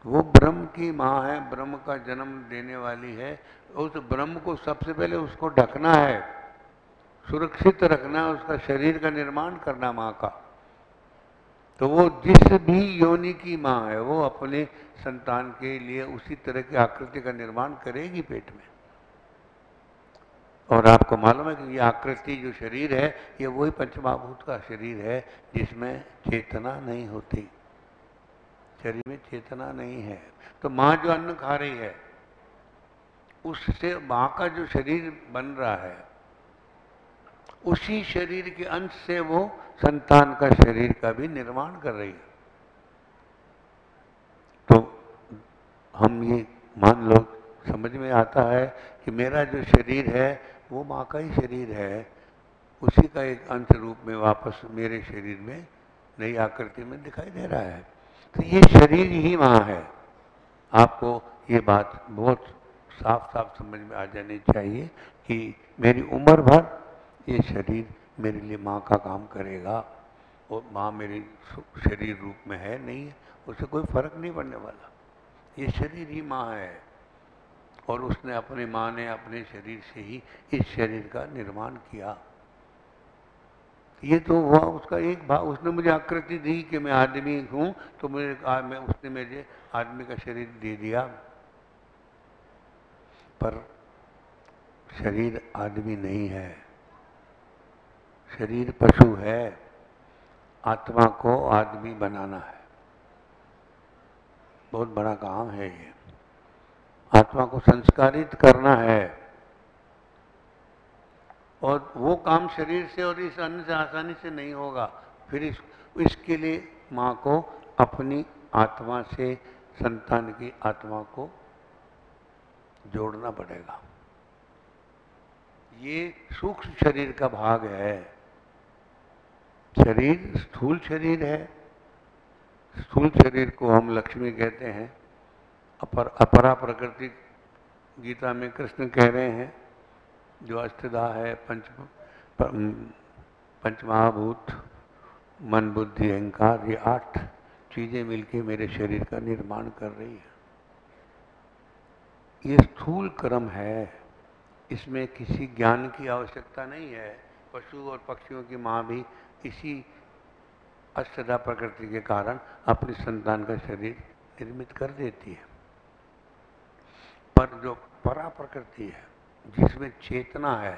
वो ब्रह्म की माँ है, ब्रह्म का जन्म देने वाली है। उस ब्रह्म को सबसे पहले उसको ढकना है, सुरक्षित रखना है, उसका शरीर का निर्माण करना माँ का। तो वो जिस भी योनि की माँ है वो अपने संतान के लिए उसी तरह की आकृति का निर्माण करेगी पेट में। और आपको मालूम है कि ये आकृति जो शरीर है ये वही पंचमहाभूत का शरीर है जिसमें चेतना नहीं होती, शरीर में चेतना नहीं है। तो माँ जो अन्न खा रही है उससे माँ का जो शरीर बन रहा है उसी शरीर के अंश से वो संतान का शरीर का भी निर्माण कर रही है। तो हम ये मान लो, समझ में आता है कि मेरा जो शरीर है वो माँ का ही शरीर है, उसी का एक अंश रूप में वापस मेरे शरीर में नई आकृति में दिखाई दे रहा है। तो ये शरीर ही माँ है। आपको ये बात बहुत साफ साफ समझ में आ जानी चाहिए कि मेरी उम्र भर ये शरीर मेरे लिए माँ का काम करेगा, और माँ मेरे शरीर रूप में है नहीं है, उससे कोई फर्क नहीं पड़ने वाला। ये शरीर ही माँ है और उसने अपने माँ ने अपने शरीर से ही इस शरीर का निर्माण किया। ये तो हुआ उसका एक भाग। उसने मुझे आकृति दी कि मैं आदमी हूँ, तो उसने मुझे आदमी का शरीर दे दिया, पर शरीर आदमी नहीं है, शरीर पशु है। आत्मा को आदमी बनाना है, बहुत बड़ा काम है ये। आत्मा को संस्कारित करना है, और वो काम शरीर से और इस अन्न से आसानी से नहीं होगा। फिर इसके लिए माँ को अपनी आत्मा से संतान की आत्मा को जोड़ना पड़ेगा। ये सूक्ष्म शरीर का भाग है। शरीर स्थूल शरीर है, स्थूल शरीर को हम लक्ष्मी कहते हैं। अपरा प्रकृति गीता में कृष्ण कह रहे हैं, जो अष्टधा है, पंचमहाभूत, मन बुद्धि अहंकार, ये 8 चीजें मिलके मेरे शरीर का निर्माण कर रही है। ये स्थूल क्रम है, इसमें किसी ज्ञान की आवश्यकता नहीं है। पशु और पक्षियों की माँ भी इसी अष्टधा प्रकृति के कारण अपनी संतान का शरीर निर्मित कर देती है। पर जो परा प्रकृति है, जिसमें चेतना है,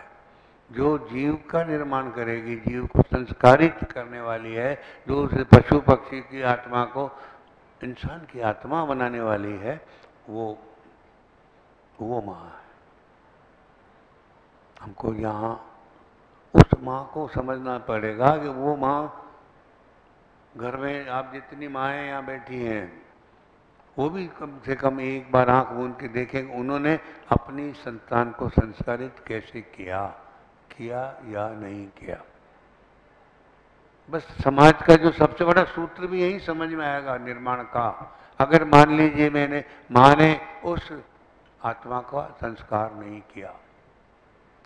जो जीव का निर्माण करेगी, जीव को संस्कारित करने वाली है, जो उस पशु पक्षी की आत्मा को इंसान की आत्मा बनाने वाली है, वो माँ है। हमको यहाँ उस माँ को समझना पड़ेगा कि वो माँ, घर में आप जितनी माएँ यहाँ बैठी हैं, वो भी कम से कम एक बार आंख मूंद के देखेंगे उन्होंने अपनी संतान को संस्कारित कैसे किया या नहीं किया। बस समाज का जो सबसे बड़ा सूत्र भी यही समझ में आएगा निर्माण का। अगर मान लीजिए माँ ने उस आत्मा का संस्कार नहीं किया,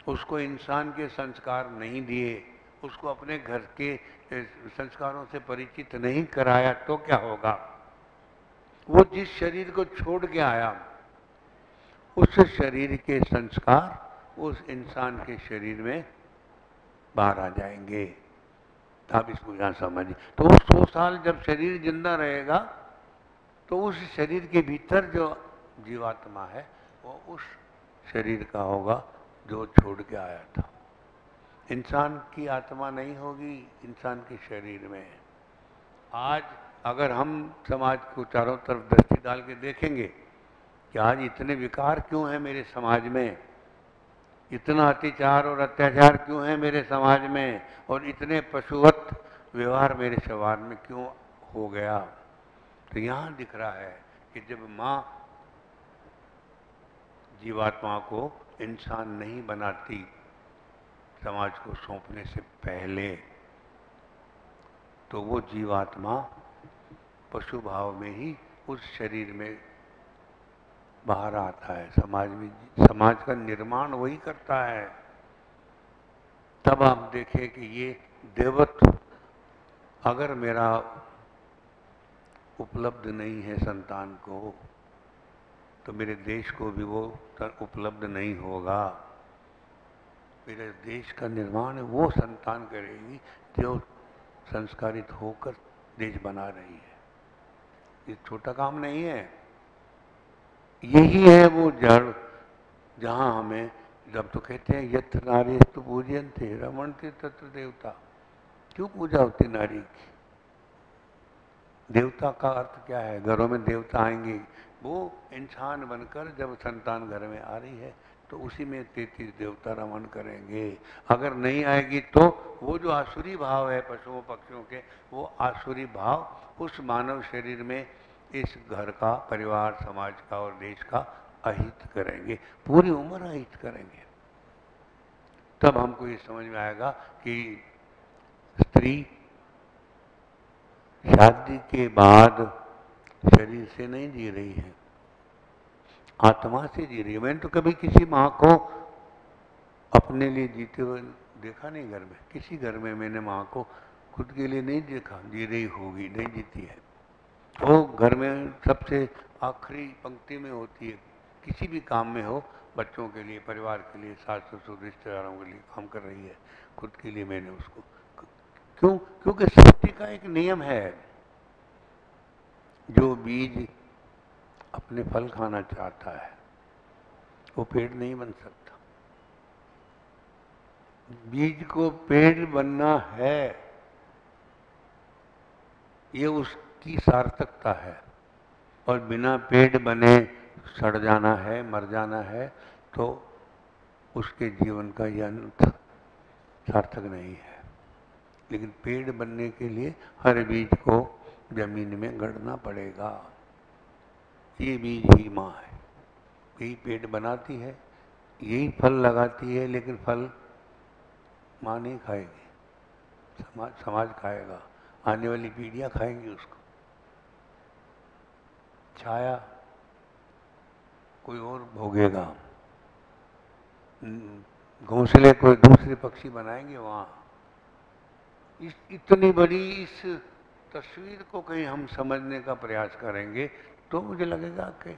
उसको इंसान के संस्कार नहीं दिए, उसको अपने घर के संस्कारों से परिचित नहीं कराया, तो क्या होगा? वो जिस शरीर को छोड़ के आया उस शरीर के संस्कार उस इंसान के शरीर में बाहर आ जाएंगे। आप इसको यहाँ समझिए। तो 100 साल जब शरीर जिंदा रहेगा तो उस शरीर के भीतर जो जीवात्मा है वो उस शरीर का होगा जो छोड़ के आया था। इंसान की आत्मा नहीं होगी इंसान के शरीर में। आज अगर हम समाज को चारों तरफ दृष्टि डाल के देखेंगे कि आज इतने विकार क्यों हैं मेरे समाज में, इतना अत्याचार और अत्याचार क्यों है मेरे समाज में, और इतने पशुवत व्यवहार मेरे समाज में क्यों हो गया, तो यहाँ दिख रहा है कि जब माँ जीवात्मा को इंसान नहीं बनाती समाज को सौंपने से पहले, तो वो जीवात्मा पशु भाव में ही उस शरीर में बाहर आता है। समाज का निर्माण वही करता है। तब आप देखें कि ये देवत्व अगर मेरा उपलब्ध नहीं है संतान को, तो मेरे देश को भी वो उपलब्ध नहीं होगा। मेरे देश का निर्माण वो संतान करेगी जो संस्कारित होकर देश बना रही है। ये छोटा काम नहीं है। यही है वो जड़ जहां हमें, जब तो कहते हैं यथ नारीस्तु पूजयन्ते रमन्ते तत्र देवता। क्यों पूजा होती नारी की? देवता का अर्थ क्या है? घरों में देवता आएंगे, वो इंसान बनकर जब संतान घर में आ रही है तो उसी में 33 देवता रमन करेंगे। अगर नहीं आएगी तो वो जो आसुरी भाव है पशुओं पक्षियों के, वो आसुरी भाव उस मानव शरीर में इस घर का, परिवार, समाज का और देश का अहित करेंगे, पूरी उम्र अहित करेंगे। तब हमको ये समझ में आएगा कि स्त्री शादी के बाद शरीर से नहीं जी रही है, आत्मा से जी रही है। मैंने तो कभी किसी माँ को अपने लिए जीते हुए देखा नहीं घर में। किसी घर में मैंने माँ को खुद के लिए नहीं देखा। जी रही होगी, नहीं जीती है। वो घर में सबसे आखिरी पंक्ति में होती है। किसी भी काम में हो, बच्चों के लिए, परिवार के लिए, सास ससुर रिश्तेदारों के लिए काम कर रही है। खुद के लिए मैंने उसको क्यों? क्योंकि सृष्टि का एक नियम है, जो बीज अपने फल खाना चाहता है वो पेड़ नहीं बन सकता। बीज को पेड़ बनना है, ये उसकी सार्थकता है। और बिना पेड़ बने सड़ जाना है, मर जाना है, तो उसके जीवन का यह अंत सार्थक नहीं है। लेकिन पेड़ बनने के लिए हर बीज को जमीन में गड़ना पड़ेगा। ये बीज ही माँ है, यही पेड़ बनाती है, यही फल लगाती है। लेकिन फल माँ नहीं खाएगी, समाज खाएगा, आने वाली पीढ़ियाँ खाएंगी उसको। छाया कोई और भोगेगा, घोंसले कोई दूसरे पक्षी बनाएंगे वहाँ। इतनी बड़ी इस तस्वीर को कहीं हम समझने का प्रयास करेंगे तो मुझे लगेगा कि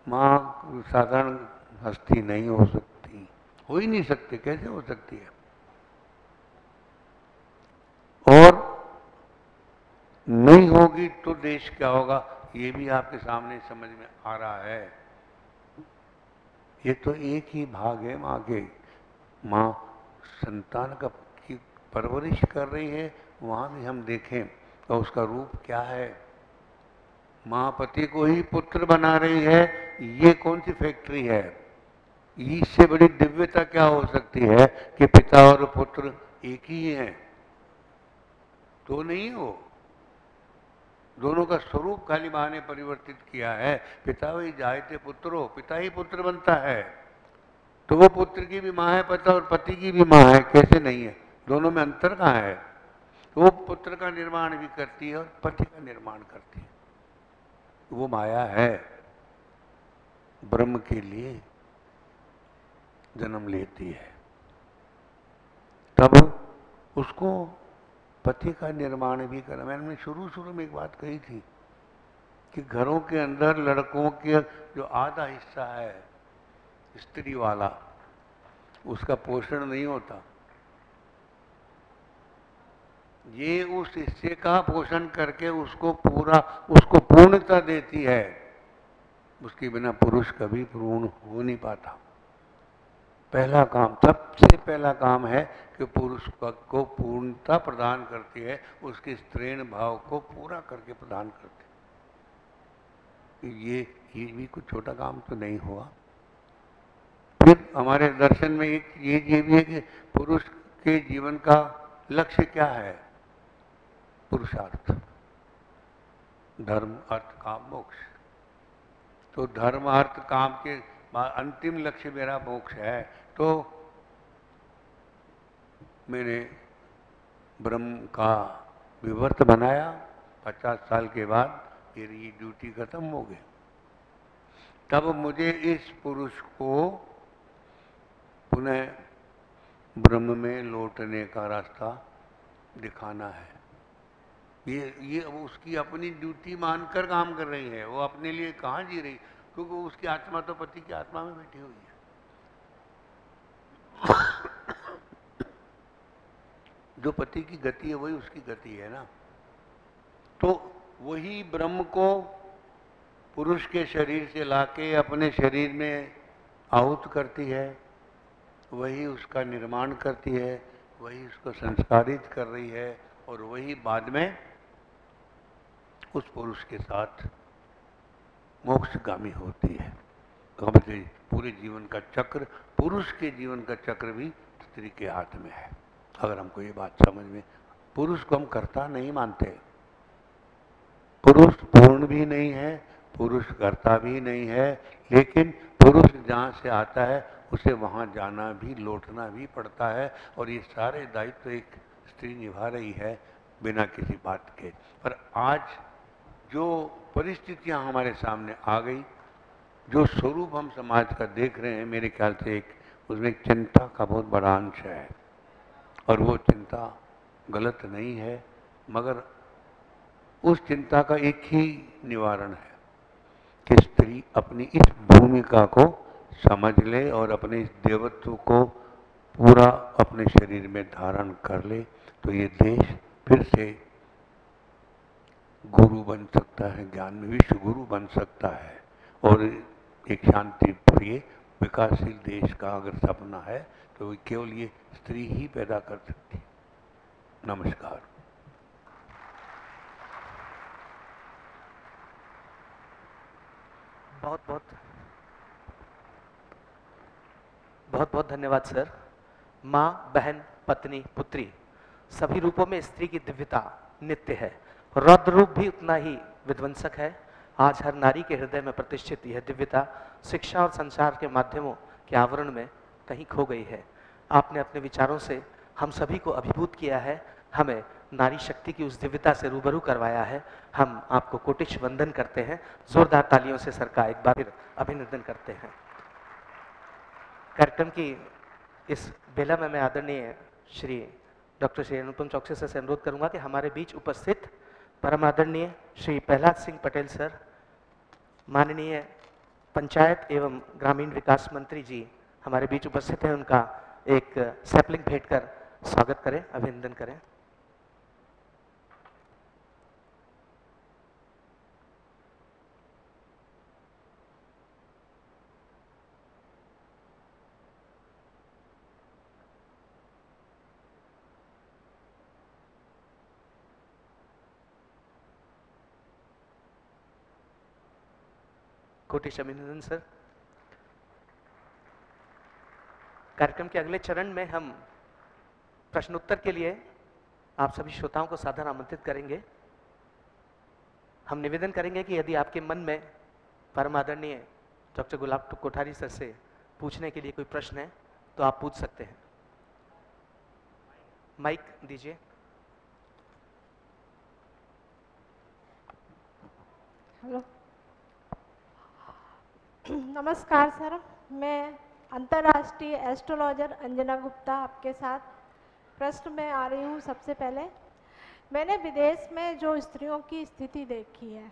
माँ साधारण हस्ती नहीं हो सकती, हो ही नहीं सकती। कैसे हो सकती है? और नहीं होगी तो देश क्या होगा, ये भी आपके सामने समझ में आ रहा है। ये तो एक ही भाग है माँ के। माँ संतान का की परवरिश कर रही है, वहाँ भी हम देखें तो उसका रूप क्या है। माँ पति को ही पुत्र बना रही है, ये कौन सी फैक्ट्री है? इससे बड़ी दिव्यता क्या हो सकती है कि पिता और पुत्र एक ही हैं? तो नहीं हो। दोनों का स्वरूप खाली माँ ने परिवर्तित किया है। पिता वही जायते पुत्रो, पिता ही पुत्र बनता है। तो वो पुत्र की भी माँ है पता, और पति की भी माँ है, कैसे नहीं है? दोनों में अंतर कहाँ है? वो पुत्र का निर्माण भी करती है और पति का निर्माण करती है। वो माया है, ब्रह्म के लिए जन्म लेती है, तब उसको पति का निर्माण भी करना। मैंने शुरू में एक बात कही थी कि घरों के अंदर लड़कों के जो आधा हिस्सा है स्त्री वाला, उसका पोषण नहीं होता। ये उस हिस्से का पोषण करके उसको पूर्णता देती है। उसके बिना पुरुष कभी पूर्ण हो नहीं पाता। पहला काम, सबसे पहला काम है कि पुरुष को पूर्णता प्रदान करती है, उसके स्त्रीण भाव को पूरा करके प्रदान करती है। ये भी कुछ छोटा काम तो नहीं हुआ। फिर हमारे दर्शन में एक ये भी है कि पुरुष के जीवन का लक्ष्य क्या है? पुरुषार्थ, धर्म, अर्थ, काम, मोक्ष। तो धर्म, अर्थ, काम के अंतिम लक्ष्य मेरा मोक्ष है। तो मैंने ब्रह्म का विवर्त बनाया। 50 साल के बाद मेरी ड्यूटी खत्म हो गई। तब मुझे इस पुरुष को पुनः ब्रह्म में लौटने का रास्ता दिखाना है। ये उसकी अपनी ड्यूटी मानकर काम कर रही है। वो अपने लिए कहाँ जी रही, क्योंकि उसकी आत्मा तो पति की आत्मा में बैठी हुई है। जो पति की गति है वही उसकी गति है ना। तो वही ब्रह्म को पुरुष के शरीर से लाके अपने शरीर में आहूत करती है, वही उसका निर्माण करती है, वही उसको संस्कारित कर रही है, और वही बाद में उस पुरुष के साथ मोक्षगामी होती है। अब पूरे जीवन का चक्र, पुरुष के जीवन का चक्र भी स्त्री के हाथ में है। अगर हमको ये बात समझ में, पुरुष को हम कर्ता नहीं मानते। पुरुष पूर्ण भी नहीं है, पुरुष कर्ता भी नहीं है, लेकिन पुरुष जहाँ से आता है उसे वहाँ जाना भी, लौटना भी पड़ता है। और ये सारे दायित्व एक स्त्री निभा रही है बिना किसी बात के। पर आज जो परिस्थितियाँ हमारे सामने आ गई, जो स्वरूप हम समाज का देख रहे हैं, मेरे ख्याल से उसमें एक चिंता का बहुत बड़ा अंश है। और वो चिंता गलत नहीं है, मगर उस चिंता का एक ही निवारण है कि स्त्री अपनी इस भूमिका को समझ ले और अपने इस देवत्व को पूरा अपने शरीर में धारण कर ले, तो ये देश फिर से गुरु बन सकता है, ज्ञान में विश्व गुरु बन सकता है। और एक शांति प्रिय विकासशील देश का अगर सपना है तो केवल ये स्त्री ही पैदा कर सकती है। नमस्कार। बहुत बहुत धन्यवाद सर। माँ, बहन, पत्नी, पुत्री, सभी रूपों में स्त्री की दिव्यता नित्य है। रौद्र रूप भी उतना ही विध्वंसक है। आज हर नारी के हृदय में प्रतिष्ठित यह दिव्यता शिक्षा और संचार के माध्यमों के आवरण में कहीं खो गई है। आपने अपने विचारों से हम सभी को अभिभूत किया है, हमें नारी शक्ति की उस दिव्यता से रूबरू करवाया है। हम आपको कोटिश वंदन करते हैं। जोरदार तालियों से सर का एक बार फिर अभिनंदन करते हैं। कार्यक्रम की इस बेला में मैं आदरणीय श्री डॉक्टर श्री अनुपम चौकसी सर से अनुरोध करूंगा कि हमारे बीच उपस्थित परम आदरणीय श्री प्रहलाद सिंह पटेल सर, माननीय पंचायत एवं ग्रामीण विकास मंत्री जी हमारे बीच उपस्थित हैं, उनका एक सैपलिंग भेंट कर स्वागत करें, अभिनंदन करें। कोटिश अभिनंदन सर। कार्यक्रम के अगले चरण में हम प्रश्नोत्तर के लिए आप सभी श्रोताओं को सादर आमंत्रित करेंगे। हम निवेदन करेंगे कि यदि आपके मन में परम आदरणीय डॉक्टर गुलाब कोठारी सर से पूछने के लिए कोई प्रश्न है तो आप पूछ सकते हैं। माइक दीजिए। हेलो, नमस्कार सर, मैं अंतर्राष्ट्रीय एस्ट्रोलॉजर अंजना गुप्ता आपके साथ प्रश्न में आ रही हूँ। सबसे पहले मैंने विदेश में जो स्त्रियों की स्थिति देखी है,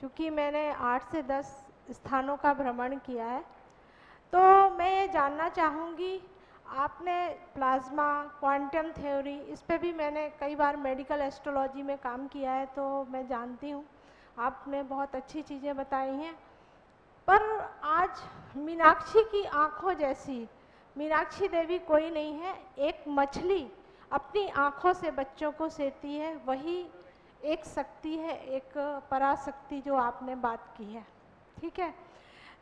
क्योंकि मैंने 8 से 10 स्थानों का भ्रमण किया है, तो मैं ये जानना चाहूँगी, आपने प्लाज्मा, क्वांटम थ्योरी, इस पे भी मैंने कई बार मेडिकल एस्ट्रोलॉजी में काम किया है, तो मैं जानती हूँ आपने बहुत अच्छी चीज़ें बताई हैं। पर आज मीनाक्षी की आँखों जैसी मीनाक्षी देवी कोई नहीं है। एक मछली अपनी आँखों से बच्चों को सेती है, वही एक शक्ति है, एक पराशक्ति जो आपने बात की है। ठीक है।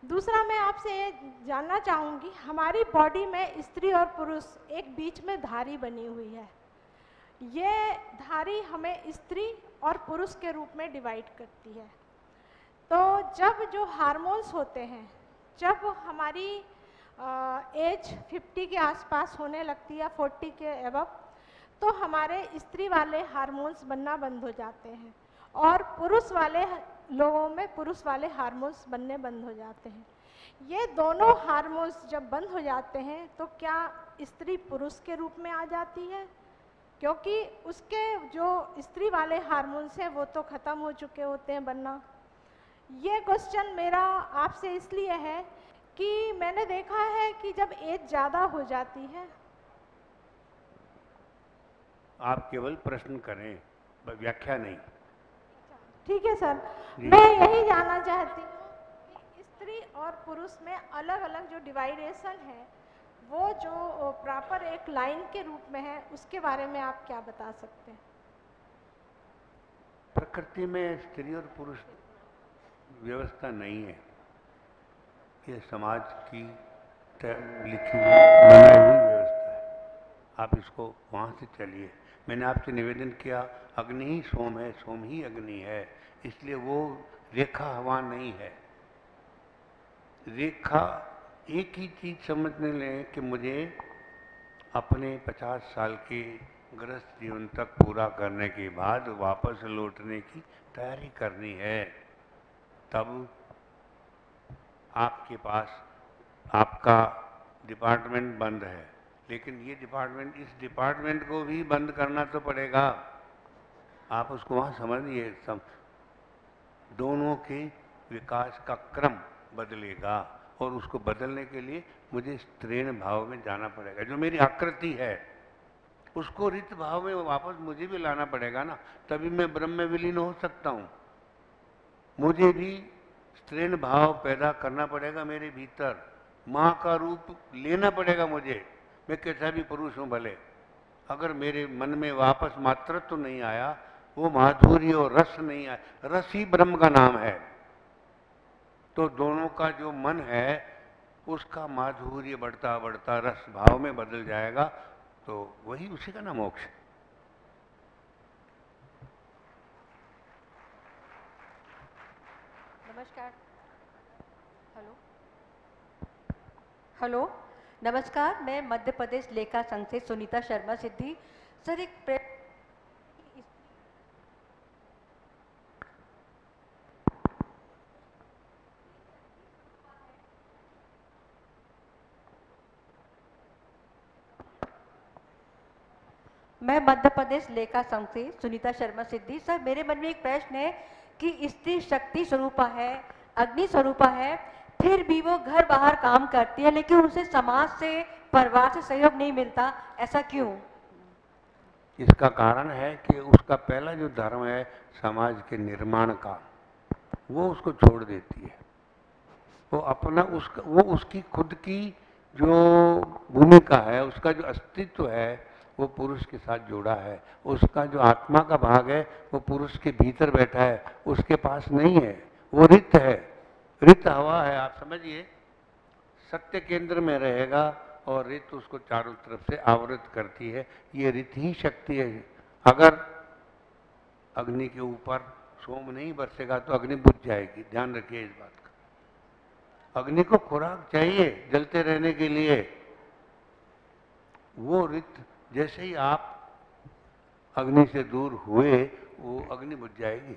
दूसरा मैं आपसे ये जानना चाहूँगी, हमारी बॉडी में स्त्री और पुरुष एक बीच में धारी बनी हुई है। ये धारी हमें स्त्री और पुरुष के रूप में डिवाइड करती है। तो जब जो हार्मोन्स होते हैं, जब हमारी एज 50 के आसपास होने लगती है, 40 के एबव, तो हमारे स्त्री वाले हार्मोन्स बनना बंद हो जाते हैं और पुरुष वाले लोगों में पुरुष वाले हार्मोन्स बनने बंद हो जाते हैं। ये दोनों हार्मोन्स जब बंद हो जाते हैं तो क्या स्त्री पुरुष के रूप में आ जाती है? क्योंकि उसके जो स्त्री वाले हार्मोन्स हैं वो तो ख़त्म हो चुके होते हैं बनना। ये क्वेश्चन मेरा आपसे इसलिए है कि मैंने देखा है कि जब एज ज़्यादा हो जाती है। आप केवल प्रश्न करें, व्याख्या नहीं। ठीक है सर, मैं यही जानना चाहती हूँ कि स्त्री और पुरुष में अलग अलग जो डिवाइडेशन है, वो जो प्रॉपर एक लाइन के रूप में है, उसके बारे में आप क्या बता सकते हैं? प्रकृति में स्त्री और पुरुष व्यवस्था नहीं है, ये समाज की लिखी बनाई हुई व्यवस्था है। आप इसको वहाँ से चलिए। मैंने आपसे निवेदन किया, अग्नि ही सोम है, सोम ही अग्नि है, इसलिए वो रेखा हवा नहीं है। रेखा एक ही चीज समझने लें कि मुझे अपने 50 साल के गृहस्थ जीवन तक पूरा करने के बाद वापस लौटने की तैयारी करनी है। तब आपके पास आपका डिपार्टमेंट बंद है, लेकिन ये डिपार्टमेंट, इस डिपार्टमेंट को भी बंद करना तो पड़ेगा। आप उसको वहाँ समझिए। दोनों के विकास का क्रम बदलेगा और उसको बदलने के लिए मुझे स्त्रीण भाव में जाना पड़ेगा। जो मेरी आकृति है उसको रित भाव में वापस मुझे भी लाना पड़ेगा ना, तभी मैं ब्रह्म में विलीन हो सकता हूँ। मुझे भी स्त्रीण भाव पैदा करना पड़ेगा मेरे भीतर, माँ का रूप लेना पड़ेगा मुझे। मैं कैसा भी पुरुष हूँ भले, अगर मेरे मन में वापस मातृत्व तो नहीं आया, वो माधुर्य और रस नहीं आया, रस ही ब्रह्म का नाम है, तो दोनों का जो मन है उसका माधुर्य बढ़ता बढ़ता रस भाव में बदल जाएगा, तो वही उसी का नाम मोक्ष। नमस्कार। हेलो हेलो, नमस्कार। मैं मध्य प्रदेश लेखा संघ से सुनीता शर्मा सिद्धि। सर, एक मैं मध्य प्रदेश लेखा संघ से सुनीता शर्मा सिद्धि। सर, मेरे मन में एक प्रश्न है कि स्त्री शक्ति स्वरूपा है, अग्नि स्वरूपा है, फिर भी वो घर बाहर काम करती है, लेकिन उसे समाज से, परिवार से सहयोग नहीं मिलता, ऐसा क्यों? इसका कारण है कि उसका पहला जो धर्म है समाज के निर्माण का, वो उसको छोड़ देती है। वो अपना वो उसकी खुद की जो भूमिका है, उसका जो अस्तित्व है, वो पुरुष के साथ जुड़ा है। उसका जो आत्मा का भाग है वो पुरुष के भीतर बैठा है, उसके पास नहीं है। वो रित है, रित हवा है। आप समझिए, सत्य केंद्र में रहेगा और रित उसको चारों तरफ से आवृत करती है। ये रित ही शक्ति है। अगर अग्नि के ऊपर सोम नहीं बरसेगा तो अग्नि बुझ जाएगी, ध्यान रखिए इस बात का। अग्नि को खुराक चाहिए जलते रहने के लिए। वो रित जैसे ही आप अग्नि से दूर हुए वो अग्नि बुझ जाएगी।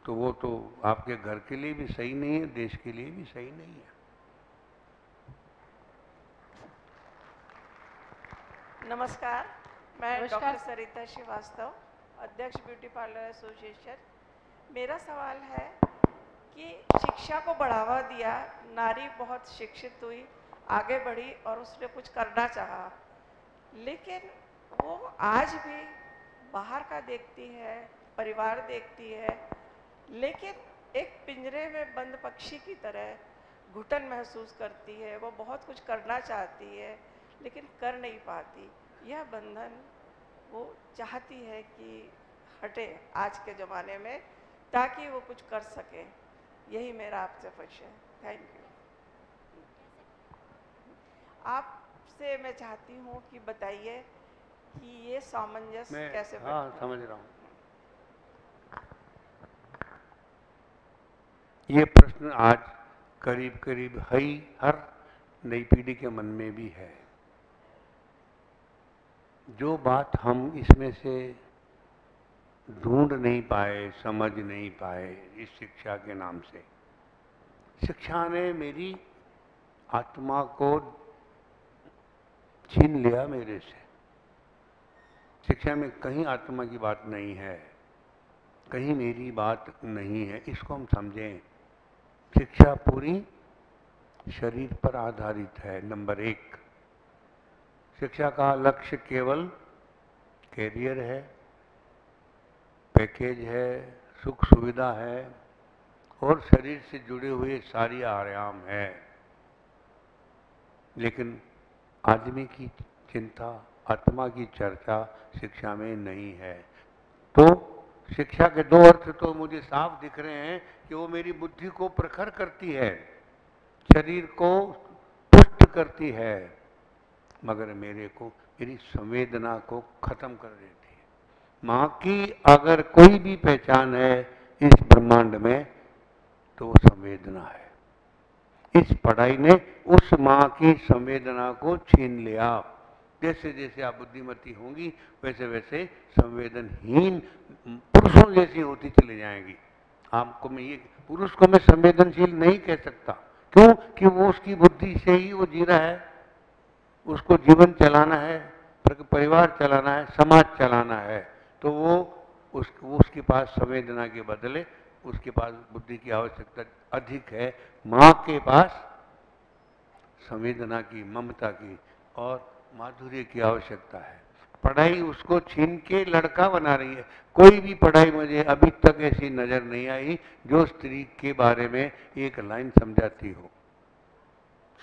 तो वो तो आपके घर के लिए भी सही नहीं है, देश के लिए भी सही नहीं है। नमस्कार, मैं नमस्कार। डॉक्टर सरिता श्रीवास्तव, अध्यक्ष ब्यूटी पार्लर एसोसिएशन। मेरा सवाल है कि शिक्षा को बढ़ावा दिया, नारी बहुत शिक्षित हुई, आगे बढ़ी और उसने कुछ करना चाहा, लेकिन वो आज भी बाहर का देखती है, परिवार देखती है, लेकिन एक पिंजरे में बंद पक्षी की तरह घुटन महसूस करती है। वो बहुत कुछ करना चाहती है लेकिन कर नहीं पाती। यह बंधन वो चाहती है कि हटे आज के ज़माने में, ताकि वो कुछ कर सके। यही मेरा आपसे प्रश्न है। Thank you. आपसे मैं चाहती हूँ कि बताइए कि ये सामंजस्य कैसे हाँ बैठता है? समझ रहा हूँ। ये प्रश्न आज करीब करीब हर नई पीढ़ी के मन में भी है। जो बात हम इसमें से ढूंढ नहीं पाए, समझ नहीं पाए इस शिक्षा के नाम से, शिक्षा ने मेरी आत्मा को छीन लिया मेरे से। शिक्षा में कहीं आत्मा की बात नहीं है, कहीं मेरी बात नहीं है। इसको हम समझें। शिक्षा पूरी शरीर पर आधारित है। नंबर 1, शिक्षा का लक्ष्य केवल कैरियर है, पैकेज है, सुख सुविधा है और शरीर से जुड़े हुए सारी आराम है। लेकिन आदमी की चिंता, आत्मा की चर्चा शिक्षा में नहीं है। तो शिक्षा के दो अर्थ तो मुझे साफ दिख रहे हैं कि वो मेरी बुद्धि को प्रखर करती है, शरीर को पुष्ट करती है, मगर मेरी संवेदना को खत्म कर देती है। माँ की अगर कोई भी पहचान है इस ब्रह्मांड में तो वो संवेदना है। इस पढ़ाई ने उस माँ की संवेदना को छीन लिया। जैसे जैसे आप बुद्धिमती होंगी वैसे वैसे संवेदनहीन पुरुषों जैसी होती चली जाएंगी। आपको मैं ये पुरुष को मैं संवेदनशील नहीं कह सकता। क्यों? कि वो उसकी बुद्धि से ही वो जी रहा है। उसको जीवन चलाना है, परिवार चलाना है, समाज चलाना है। तो वो उसके पास संवेदना के बदले उसके पास बुद्धि की आवश्यकता अधिक है। माँ के पास संवेदना की, ममता की और माधुर्य की आवश्यकता है। पढ़ाई उसको छीन के लड़का बना रही है। कोई भी पढ़ाई मुझे अभी तक ऐसी नजर नहीं आई जो स्त्री के बारे में एक लाइन समझाती हो।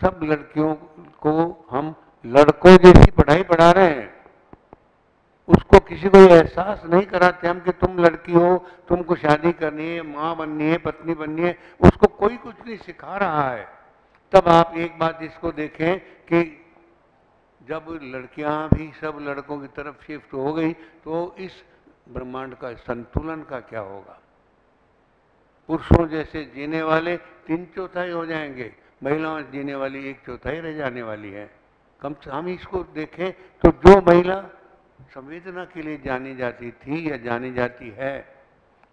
सब लड़कियों को हम लड़कों जैसी पढ़ाई पढ़ा रहे हैं। उसको किसी को एहसास नहीं कराते हम कि तुम लड़की हो, तुमको शादी करनी है, माँ बननी है, पत्नी बननी है। उसको कोई कुछ नहीं सिखा रहा है। तब आप एक बात इसको देखें कि जब लड़कियां भी सब लड़कों की तरफ शिफ्ट हो गई तो इस ब्रह्मांड का संतुलन का क्या होगा? पुरुषों जैसे जीने वाले 3/4 हो जाएंगे, महिलाओं जीने वाली 1/4 रह जाने वाली है। कम से हम इसको देखें तो जो महिला संवेदना के लिए जानी जाती थी या जानी जाती है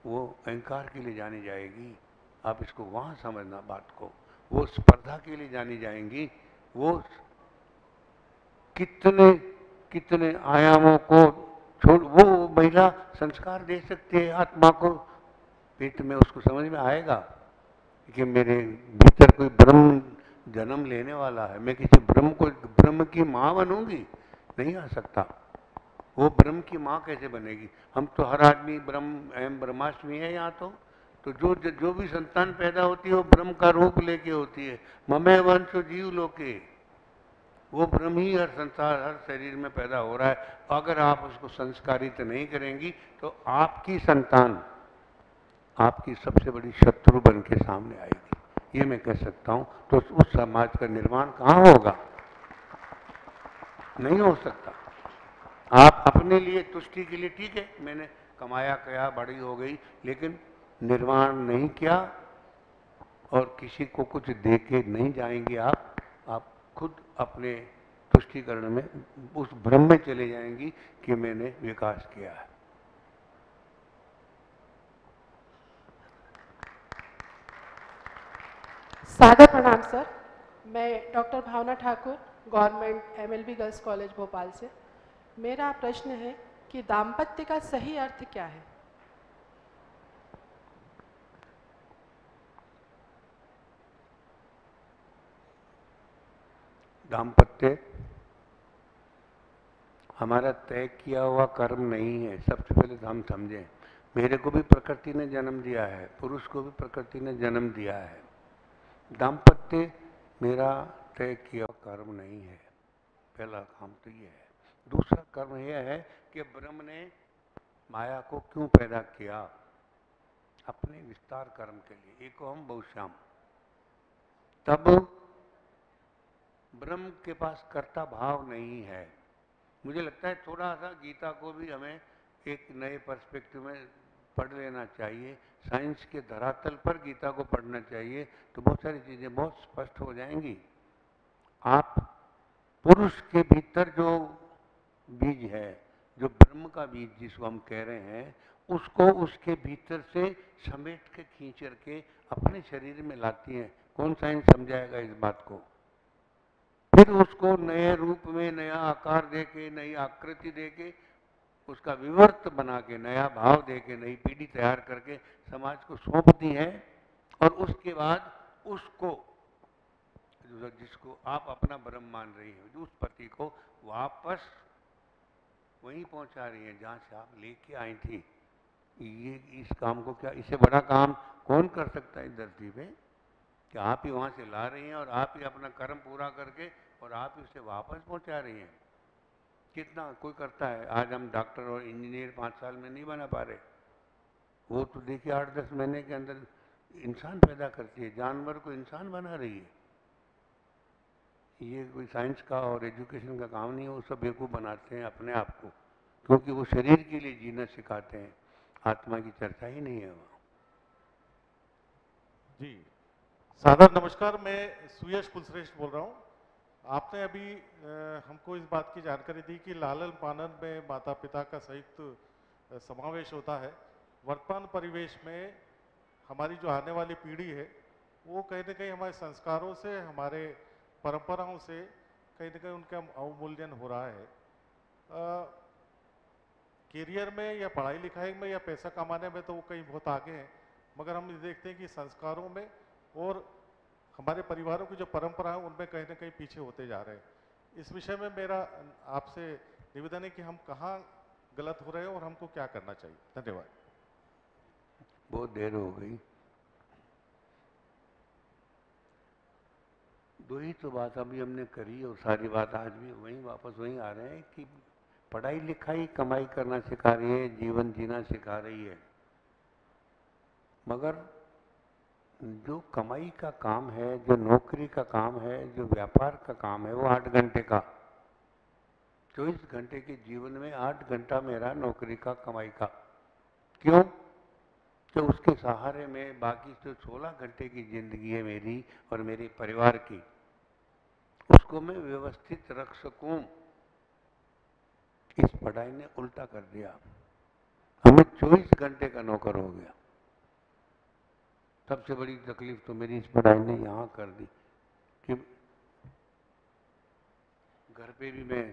वो अहंकार के लिए जानी जाएगी। आप इसको वहां समझना बात को। वो स्पर्धा के लिए जानी जाएंगी। वो कितने कितने आयामों को छोड़ वो महिला संस्कार दे सकती है आत्मा को। पेट में उसको समझ में आएगा कि मेरे भीतर कोई ब्रह्म जन्म लेने वाला है, मैं किसी ब्रह्म की माँ बनूंगी, नहीं आ सकता। वो ब्रह्म की माँ कैसे बनेगी? हम तो हर आदमी ब्रह्माष्टमी है यहाँ तो जो भी संतान पैदा होती है वो ब्रह्म का रूप लेके होती है। ममे वंशो जीव लोके, वो ब्रह्म ही हर संसार हर शरीर में पैदा हो रहा है। अगर आप उसको संस्कारित नहीं करेंगी तो आपकी संतान आपकी सबसे बड़ी शत्रु बन के सामने आएगी, ये मैं कह सकता हूं। तो उस समाज का निर्माण कहाँ होगा? नहीं हो सकता। आप अपने लिए तुष्टि के लिए ठीक है, मैंने कमाया क्या, बड़ी हो गई, लेकिन निर्माण नहीं किया और किसी को कुछ दे के नहीं जाएंगे आप खुद अपने तुष्टिकरण में उस भ्रम में चले जाएंगी कि मैंने विकास किया है। सादर प्रणाम सर। मैं doctor Bhavna Thakur, government MLB girls college Bhopal से। मेरा प्रश्न है कि दाम्पत्य का सही अर्थ क्या है? दाम्पत्य हमारा तय किया हुआ कर्म नहीं है। सबसे पहले तो हम समझें, मेरे को भी प्रकृति ने जन्म दिया है, पुरुष को भी प्रकृति ने जन्म दिया है। दाम्पत्य मेरा तय किया हुआ कर्म नहीं है। पहला काम तो ये है। दूसरा कर्म यह है कि ब्रह्म ने माया को क्यों पैदा किया? अपने विस्तार कर्म के लिए। एको हम बहुश्याम। तब ब्रह्म के पास कर्ता भाव नहीं है। मुझे लगता है थोड़ा सा गीता को भी हमें एक नए पर्सपेक्टिव में पढ़ लेना चाहिए। साइंस के धरातल पर गीता को पढ़ना चाहिए, तो बहुत सारी चीजें बहुत स्पष्ट हो जाएंगी। आप पुरुष के भीतर जो बीज है, जो ब्रह्म का बीज जिसको हम कह रहे हैं, उसको उसके भीतर से समेट के खींच करके अपने शरीर में लाती हैं। कौन साइंस समझाएगा इस बात को? फिर उसको नए रूप में, नया आकार देके, नई आकृति देके, उसका विवर्त बना के, नया भाव देके, नई पीढ़ी तैयार करके समाज को सौंपती है। और उसके बाद उसको, जिसको आप अपना ब्रह्म मान रही हैं, उस पति को वापस वहीं पहुंचा रही है जहां से आप लेके आई थी। ये इस काम को क्या, इससे बड़ा काम कौन कर सकता है इस धरती पे? कि आप ही वहां से ला रही हैं और आप ही अपना कर्म पूरा करके और आप ही उसे वापस पहुंचा रही हैं। कितना कोई करता है? आज हम डॉक्टर और इंजीनियर 5 साल में नहीं बना पा रहे। वो तो देखिए 8-10 महीने के अंदर इंसान पैदा करती है, जानवर को इंसान बना रही है। ये कोई साइंस का और एजुकेशन का काम नहीं है। वो सब बेवकूफ़ बनाते हैं अपने आप को, क्योंकि वो शरीर के लिए जीना सिखाते हैं, आत्मा की चर्चा ही नहीं है वहाँ। जी सादर नमस्कार। मैं सुयश कुलश्रेष्ठ बोल रहा हूँ। आपने अभी हमको इस बात की जानकारी दी कि लालन पालन में माता पिता का संयुक्त समावेश होता है। वर्तमान परिवेश में हमारी जो आने वाली पीढ़ी है वो कहीं ना कहीं हमारे संस्कारों से, हमारे परंपराओं से कहीं ना कहीं उनका अवमूल्यन हो रहा है। करियर में या पढ़ाई लिखाई में या पैसा कमाने में तो वो कहीं बहुत आगे हैं, मगर हम देखते हैं कि संस्कारों में और हमारे परिवारों की जो परंपरा है उनमें कहीं ना कहीं पीछे होते जा रहे हैं। इस विषय में मेरा आपसे निवेदन है कि हम कहाँ गलत हो रहे हैं और हमको क्या करना चाहिए। धन्यवाद। बहुत देर हो गई। दो ही तो बात अभी हमने करी और सारी बात आज भी वहीं वापस वहीं आ रहे हैं कि पढ़ाई लिखाई कमाई करना सिखा रही है, जीवन जीना सिखा रही है, मगर जो कमाई का काम है, जो नौकरी का काम है, जो व्यापार का काम है, वो 8 घंटे का, 24 घंटे के जीवन में 8 घंटा मेरा नौकरी का, कमाई का। क्यों? कि उसके सहारे में बाकी जो 16 घंटे की जिंदगी है मेरी और मेरे परिवार की, उसको मैं व्यवस्थित रख सकूं। इस पढ़ाई ने उल्टा कर दिया, हमें 24 घंटे का नौकर हो गया। सबसे बड़ी तकलीफ तो मेरी इस पढ़ाई ने यहाँ कर दी कि घर पे भी मैं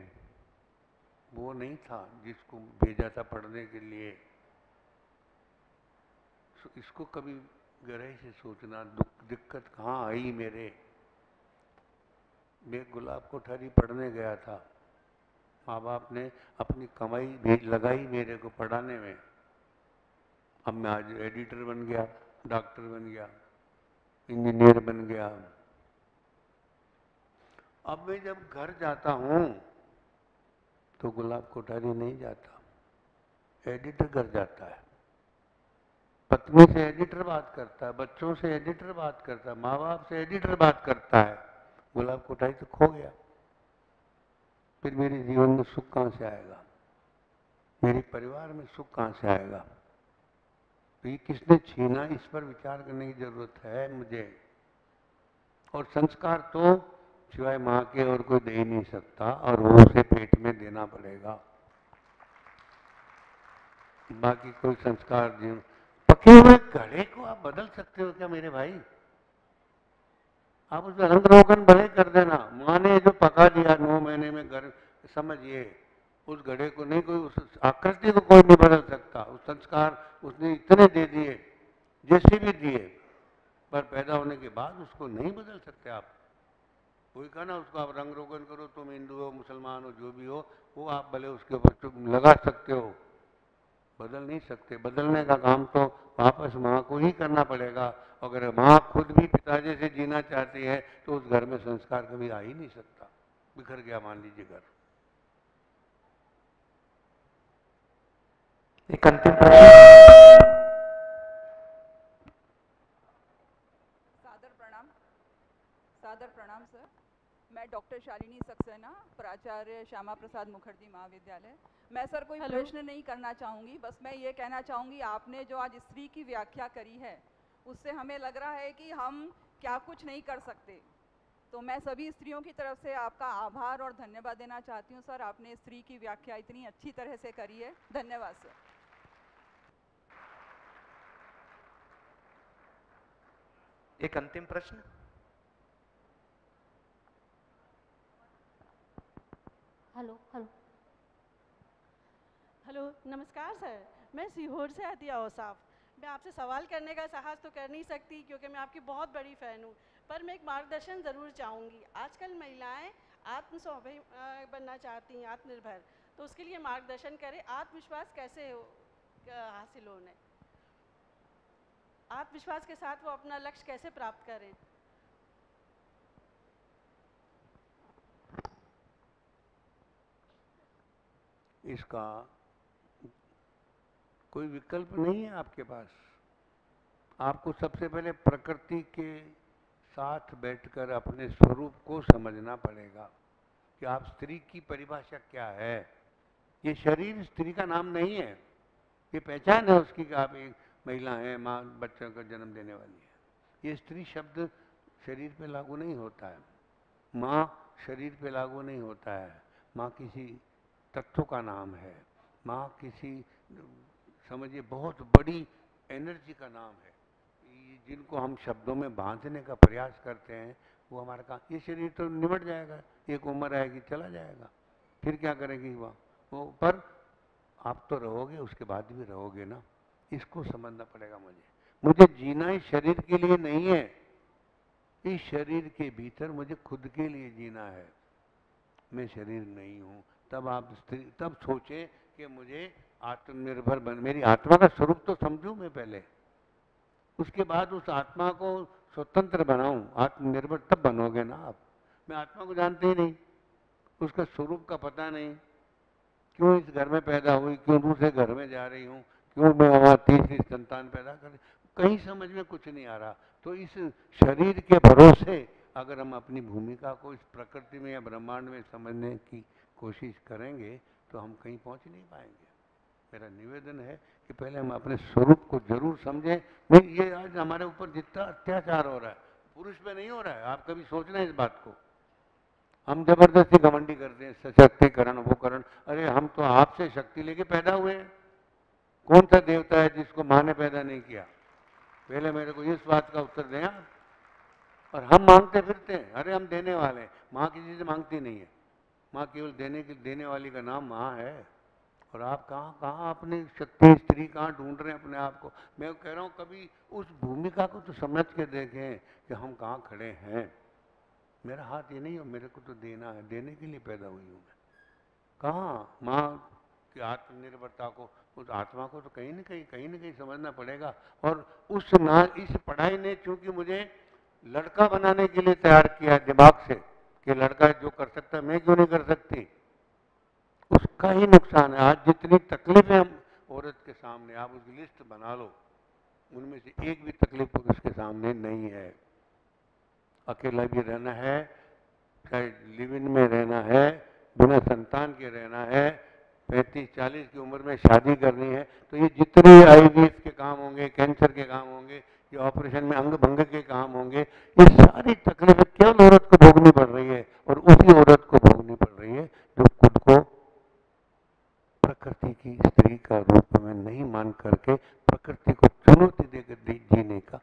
वो नहीं था जिसको भेजा था पढ़ने के लिए। इसको कभी गहराई से सोचना, दिक्कत कहाँ आई मेरे। मैं गुलाब कोठारी पढ़ने गया था, माँ बाप ने अपनी कमाई भी लगाई मेरे को पढ़ाने में। अब मैं आज एडिटर बन गया, डॉक्टर बन गया, इंजीनियर बन गया। अब मैं जब घर जाता हूँ तो गुलाब कोठारी नहीं जाता, एडिटर घर जाता है। पत्नी से एडिटर बात करता है, बच्चों से एडिटर बात करता है, माँ बाप से एडिटर बात करता है। गुलाब कोठारी तो खो गया, फिर मेरे जीवन में सुख कहाँ से आएगा? मेरे परिवार में सुख कहाँ से आएगा? तो ये किसने छीना, इस पर विचार करने की जरूरत है मुझे। और संस्कार तो सिवाय माँ के और कोई दे ही नहीं सकता, और वो उसे पेट में देना पड़ेगा। बाकी कोई संस्कार जीवन, पके हुए घड़े को आप बदल सकते हो क्या मेरे भाई? आप उसमें रंग रोगन भले कर देना, माँ ने जो पका दिया 9 महीने में घर, समझिए उस घड़े को नहीं कोई, उस आकृति को कोई नहीं बदल सकता। उस संस्कार उसने इतने दे दिए, जैसे भी दिए, पर पैदा होने के बाद उसको नहीं बदल सकते आप। कोई कहा ना उसको आप रंग रोगन करो, तुम हिंदू हो मुसलमान हो जो भी हो, वो आप भले उसके ऊपर लगा सकते हो, बदल नहीं सकते। बदलने का काम तो वापस माँ को ही करना पड़ेगा। अगर माँ खुद भी पिताजी से जीना चाहती है तो उस घर में संस्कार कभी आ ही नहीं सकता। बिखर गया मान लीजिए घर। एक अंतिम प्रश्न। सादर प्रणाम सर। मैं डॉक्टर शालिनी सक्सेना, प्राचार्य श्यामा प्रसाद मुखर्जी महाविद्यालय। मैं सर कोई प्रश्न नहीं करना चाहूँगी, बस मैं ये कहना चाहूँगी आपने जो आज स्त्री की व्याख्या करी है उससे हमें लग रहा है कि हम क्या कुछ नहीं कर सकते। तो मैं सभी स्त्रियों की तरफ से आपका आभार और धन्यवाद देना चाहती हूँ सर, आपने स्त्री की व्याख्या इतनी अच्छी तरह से करी है। धन्यवाद सर। एक अंतिम प्रश्न। हेलो हेलो हेलो, नमस्कार सर। मैं सीहोर से अतिया औसाफ। मैं आपसे सवाल करने का साहस तो कर नहीं सकती क्योंकि मैं आपकी बहुत बड़ी फ़ैन हूँ, पर मैं एक मार्गदर्शन ज़रूर चाहूँगी। आजकल महिलाएं आत्मस्वाभिमान बनना चाहती हैं, आत्मनिर्भर, तो उसके लिए मार्गदर्शन करें। आत्मविश्वास कैसे हासिल होने, आत्मविश्वास के साथ वो अपना लक्ष्य कैसे प्राप्त करें? इसका कोई विकल्प नहीं है आपके पास। आपको सबसे पहले प्रकृति के साथ बैठकर अपने स्वरूप को समझना पड़ेगा कि आप स्त्री की परिभाषा क्या है। ये शरीर स्त्री का नाम नहीं है, ये पहचान है उसकी कि आप एक महिला हैं, माँ बच्चों का जन्म देने वाली है। ये स्त्री शब्द शरीर पे लागू नहीं होता है, माँ शरीर पे लागू नहीं होता है। माँ किसी तत्व का नाम है, माँ किसी समझिए बहुत बड़ी एनर्जी का नाम है, जिनको हम शब्दों में बांधने का प्रयास करते हैं वो हमारा काम। ये शरीर तो निमट जाएगा, एक उम्र आएगी चला जाएगा, फिर क्या करेगी वो पर आप तो रहोगे, उसके बाद भी रहोगे ना। इसको समझना पड़ेगा मुझे जीना इस शरीर के लिए नहीं है, इस शरीर के भीतर मुझे खुद के लिए जीना है। मैं शरीर नहीं हूँ। तब सोचे कि मुझे आत्मनिर्भर बन, मेरी आत्मा का स्वरूप तो समझूं मैं पहले, उसके बाद उस आत्मा को स्वतंत्र बनाऊं। आत्मनिर्भर तब बनोगे ना आप। मैं आत्मा को जानते ही नहीं, उसका स्वरूप का पता नहीं, क्यों इस घर में पैदा हुई, क्यों दूसरे घर में जा रही हूँ, क्यों मैं वहाँ तीसरी संतान पैदा कर, कहीं समझ में कुछ नहीं आ रहा। तो इस शरीर के भरोसे अगर हम अपनी भूमिका को इस प्रकृति में या ब्रह्मांड में समझने की कोशिश करेंगे तो हम कहीं पहुँच नहीं पाएंगे। मेरा निवेदन है कि पहले हम अपने स्वरूप को जरूर समझें। मैं ये आज हमारे ऊपर जितना अत्याचार हो रहा है पुरुष पे नहीं हो रहा है, आप कभी सोच रहे हैं इस बात को? हम जबरदस्ती घमंडी करते हैं, सशक्तिकरण वो करण। अरे हम तो आपसे शक्ति लेके पैदा हुए हैं। कौन सा देवता है जिसको माँ ने पैदा नहीं किया? पहले मेरे को इस बात का उत्तर दें आप। और हम मांगते फिरते हैं, अरे हम देने वाले हैं। माँ किसी से मांगती नहीं है, माँ केवल देने वाली का नाम माँ है। और आप कहाँ अपनी शक्ति स्त्री कहाँ ढूंढ रहे हैं अपने आप को? मैं कह रहा हूँ कभी उस भूमिका को तो समझ के देखें कि हम कहाँ खड़े हैं। मेरा हाथ ये नहीं हो, मेरे को तो देना है, देने के लिए पैदा हुई हूँ मैं। कहाँ माँ की आत्मनिर्भरता को, उस आत्मा को तो कहीं न कहीं समझना पड़ेगा। और इस पढ़ाई ने चूंकि मुझे लड़का बनाने के लिए तैयार किया दिमाग से कि लड़का जो कर सकता है मैं क्यों नहीं कर सकती, उसका ही नुकसान है। आज जितनी तकलीफें हम औरत के सामने, आप उसकी लिस्ट बना लो, उनमें से एक भी तकलीफ पुरुष के सामने नहीं है। अकेला भी रहना है, चाहे लिव इन में रहना है, बिना संतान के रहना है, 35-40 की उम्र में शादी करनी है, तो ये जितने आईवीएफ के काम होंगे, कैंसर के काम होंगे, ये ऑपरेशन में अंग भंग के काम होंगे, ये सारी तकलीफें केवल औरत को भोगनी पड़ रही है, और उसी औरत को भोगनी पड़ रही है जो खुद को प्रकृति की स्त्री का रूप में नहीं मान करके प्रकृति को चुनौती देकर जीने का